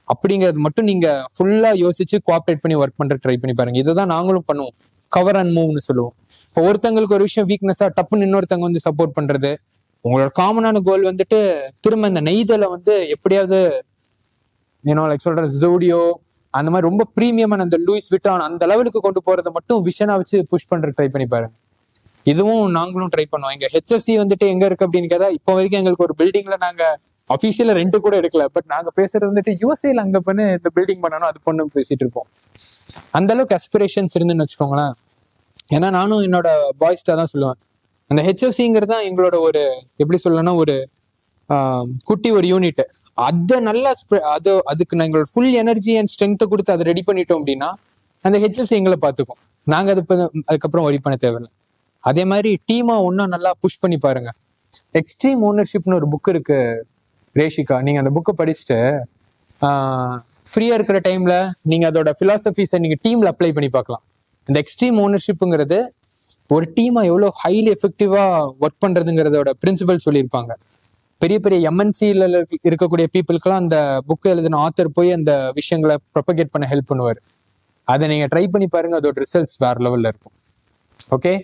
அப்படிங்கிறது மட்டும் நீங்க ஃபுல்லா யோசிச்சு கோஆப்ரேட் பண்ணி ஒர்க் பண்ற ட்ரை பண்ணி பாருங்க. இதுதான் நாங்களும் பண்ணுவோம், கவர் அண்ட் மூவ்னு சொல்லுவோம். இப்போ ஒருத்தங்களுக்கு ஒரு விஷயம் வீக்னஸா டப்புன்னு இன்னொருத்தங்க வந்து சப்போர்ட் பண்றது. உங்களோட காமனான கோல் வந்துட்டு திரும்ப இந்த நெய்தலை வந்து எப்படியாவது லைக் சொல்ற ஜோடியோ அந்த மாதிரி ரொம்ப ப்ரீமியமான அந்த லூயிஸ் விட்டான் அந்த லெவலுக்கு கொண்டு போறதை மட்டும் விஷனா வச்சு புஷ் பண்ற ட்ரை பண்ணி பாருங்க. இதுவும் நாங்களும் ட்ரை பண்ணுவோம். எங்க ஹெச்எஃப்சி வந்துட்டு எங்க இருக்கு அப்படின்னு கேட்டா, இப்போ வரைக்கும் எங்களுக்கு ஒரு பில்டிங்ல நாங்க அபிஷியலா ரெண்ட் கூட எடுக்கல, பட் நாங்க பேசுறது வந்துட்டு யூஎஸ்ஏல அங்க பண்ணு இந்த பில்டிங் பண்ணணும் அது பண்ணு பேசிட்டு இருப்போம். அந்த அளவுக்கு அஸ்பிரேஷன்ஸ் இருந்துன்னு வச்சுக்கோங்களேன். ஏன்னா நானும் என்னோட பாய்ஸ்டா தான் சொல்லுவேன், அந்த ஹெச்எஃப்சிங்கிறது தான் எங்களோட ஒரு எப்படி சொல்லணும்னா ஒரு குட்டி ஒரு யூனிட். அதை நல்லா அதுக்கு நான் எங்களோட ஃபுல் எனர்ஜி அண்ட் ஸ்ட்ரென்த்தை கொடுத்து அதை ரெடி பண்ணிட்டோம் அப்படின்னா அந்த ஹெச்எஃப்சி எங்களை பார்த்துக்கும். நாங்க அதுக்கப்புறம் ஒரி பண்ண தேவையில்லை. அதே மாதிரி டீமா ஒன்னும் நல்லா புஷ் பண்ணி பாருங்க. எக்ஸ்ட்ரீம் ஓனர்ஷிப்னு ஒரு புக் இருக்கு ரேஷிகா, நீங்க அந்த புக்கை படிச்சுட்டு ஃப்ரீயா இருக்கிற டைம்ல நீங்க அதோட பிலாசபிஸை நீங்க டீம்ல அப்ளை பண்ணி பார்க்கலாம். இந்த எக்ஸ்ட்ரீம் ஓனர்ஷிப்புங்கிறது ஒரு டீமா எவ்வளவு ஹைலி எஃபெக்டிவா ஒர்க் பண்றதுங்கிறதோட பிரின்சிபல் சொல்லியிருப்பாங்க. பெரிய பெரிய எம்என்சில இருக்கக்கூடிய பீப்புளுக்கெல்லாம் அந்த புக் எழுதின ஆத்தர் போய் அந்த விஷயங்களை ப்ரொபகேட் பண்ண ஹெல்ப் பண்ணுவார். அதை நீங்க ட்ரை பண்ணி பாருங்க, அதோட ரிசல்ட்ஸ் வேற லெவல்ல இருக்கும். ஓகே,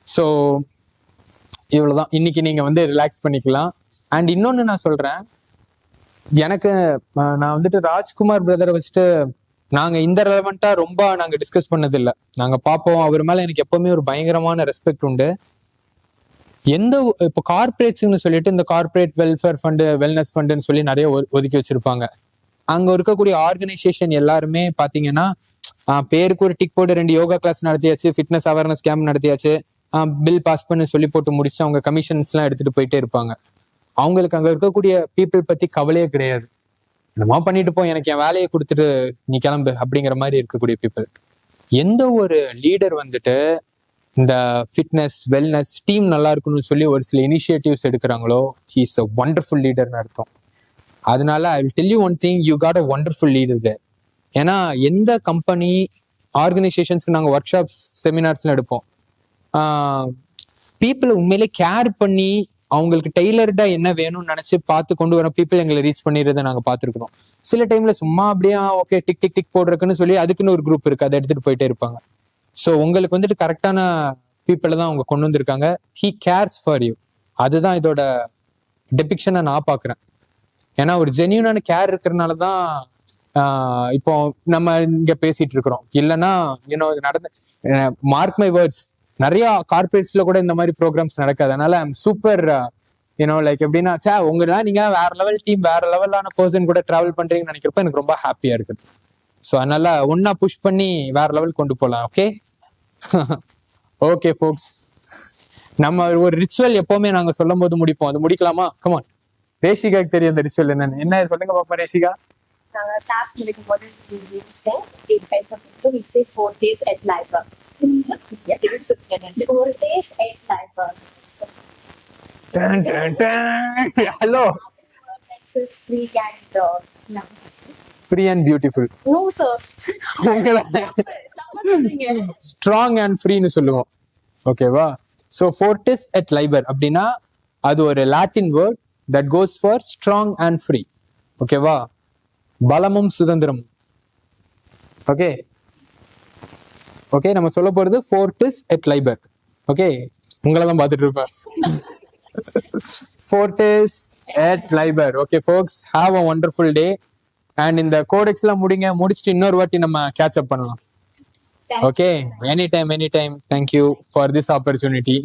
ஸோ இவ்வளவுதான். இன்னைக்கு நீங்க வந்து ரிலாக்ஸ் பண்ணிக்கலாம். அண்ட் இன்னொன்னு நான் சொல்றேன், எனக்கு நான் வந்துட்டு ராஜ்குமார் பிரதரை வச்சுட்டு நாங்க இந்த ரெலவெண்டா ரொம்ப நாங்க டிஸ்கஸ் பண்ணது இல்லை. நாங்க பார்ப்போம், அவர் மேல எனக்கு எப்பவுமே ஒரு பயங்கரமான ரெஸ்பெக்ட் உண்டு. இப்போ கார்பரேட்ஸ்ன்னு சொல்லிட்டு இந்த கார்பரேட் வெல்ஃபேர் ஃபண்டு, வெல்னஸ் ஃபண்டுன்னு சொல்லி நிறைய ஒதுக்கி வச்சிருப்பாங்க. அங்க இருக்கக்கூடிய ஆர்கனைசேஷன் எல்லாருமே பாத்தீங்கன்னா பேருக்கு ஒரு டிக் போட்டு 2 யோகா கிளாஸ் நடத்தியாச்சு, ஃபிட்னஸ் அவேர்னஸ் கேம்ப் நடத்தியாச்சு, பில் பாஸ் பண்ணி சொல்லி போட்டு முடிச்சு அவங்க கமிஷன்ஸ் எல்லாம் எடுத்துட்டு போயிட்டே இருப்பாங்க. அவங்களுக்கு அங்க இருக்கக்கூடிய பீப்புள் பத்தி கவலையே கிடையாது. என்னமா பண்ணிட்டு போ, எனக்கு என் வேலையை கொடுத்துட்டு நீ கிளம்பு அப்படிங்கிற மாதிரி இருக்கக்கூடிய பீப்புள். எந்த ஒரு லீடர் வந்துட்டு இந்த ஃபிட்னஸ் வெல்னஸ் டீம் நல்லா இருக்குன்னு சொல்லி ஒரு சில இனிஷியேட்டிவ்ஸ் எடுக்கிறாங்களோ, ஹி இஸ் அ வண்டர்ஃபுல் லீடர்னு அர்த்தம். அதனால I will tell you one thing, you got a wonderful leader there. ஏன்னா எந்த கம்பெனி ஆர்கனைசேஷன்ஸ்க்கு நாங்கள் ஒர்க் ஷாப்ஸ் செமினார்ஸ்லாம் எடுப்போம், பீப்புளை உண்மையிலே கேர் பண்ணி அவங்களுக்கு டெய்லர்டா என்ன வேணும்னு நினைச்சு பார்த்து கொண்டு வர பீப்புள் எங்களை ரீச் பண்ணிடுறதை நாங்கள் பார்த்துருக்கோம். சில டைம்ல சும்மா அப்படியே ஓகே டிக் டிக் டிக் போடுறதுக்குன்னு சொல்லி அதுக்குன்னு ஒரு குரூப் இருக்கு, அதை எடுத்துட்டு போயிட்டே இருப்பாங்க. ஸோ உங்களுக்கு வந்துட்டு கரெக்டான பீப்புளை தான் அவங்க கொண்டு வந்திருக்காங்க. He CARES for you. அதுதான் இதோட டெபிக்ஷனை நான் பார்க்குறேன். ஏன்னா ஒரு ஜென்யூனான கேர் இருக்கிறதுனால தான் இப்போ நம்ம இங்க பேசிட்டு இருக்கிறோம். இல்லைன்னா இது நடந்த மார்க் மை வேர்ட்ஸ், நிறைய கார்பரேட்ஸ்ல கூட இந்த மாதிரி ப்ரோக்ராம்ஸ் நடக்காது. அதனால ஐம் சூப்பர் லைக் எப்படின்னா உங்களாம் நீங்க வேற லெவல் டீம், வேற லெவலான பர்சன் கூட டிராவல் பண்றீங்கன்னு நினைக்கிறப்ப எனக்கு ரொம்ப ஹாப்பியா இருக்குது. ஸோ அதனால ஒன்னா புஷ் பண்ணி வேற லெவல் கொண்டு போகலாம். ஓகே ஓகே ஃபோக்ஸ், நம்ம ஒரு ரிச்சுவல் எப்பவுமே நாங்க சொல்லும் போது முடிப்போம். அது முடிக்கலாமா? கமான். ரேஷிகாக்கு தெரியும் அந்த ரிச்சுவல் என்னன்னு. என்ன சொல்லுங்க பாப்பா ரேஷிகா. Task முடிக்கும் போது it helps to we say 4 days at library. Yeah, it is 4 days at library. Hello, Access free and no, free and beautiful. no sir. Strong and ஃப்ரீன்னு சொல்லுவோம். ஓகேவா? ஸோ ஃபோர்டிஸ் எட் லைபர் அப்படின்னா அது ஒரு Latin word that goes for strong and free. ஓகேவா? பலமும் சுதந்திரம். ஓகே ஓகே, நம்ம சொல்ல போறது ஃபோர்டிஸ் எட் லைபர். ஓகே, உங்களை தான் பார்த்துட்டு இருப்பேன். Fortis et liber. Okay folks, have a wonderful day. And இந்த கோடெக்ஸ்லாம் முடிச்சுட்டு இன்னொரு வாட்டி நம்ம கேட்ச் அப் பண்ணலாம். Okay, anytime. Thank you for this opportunity.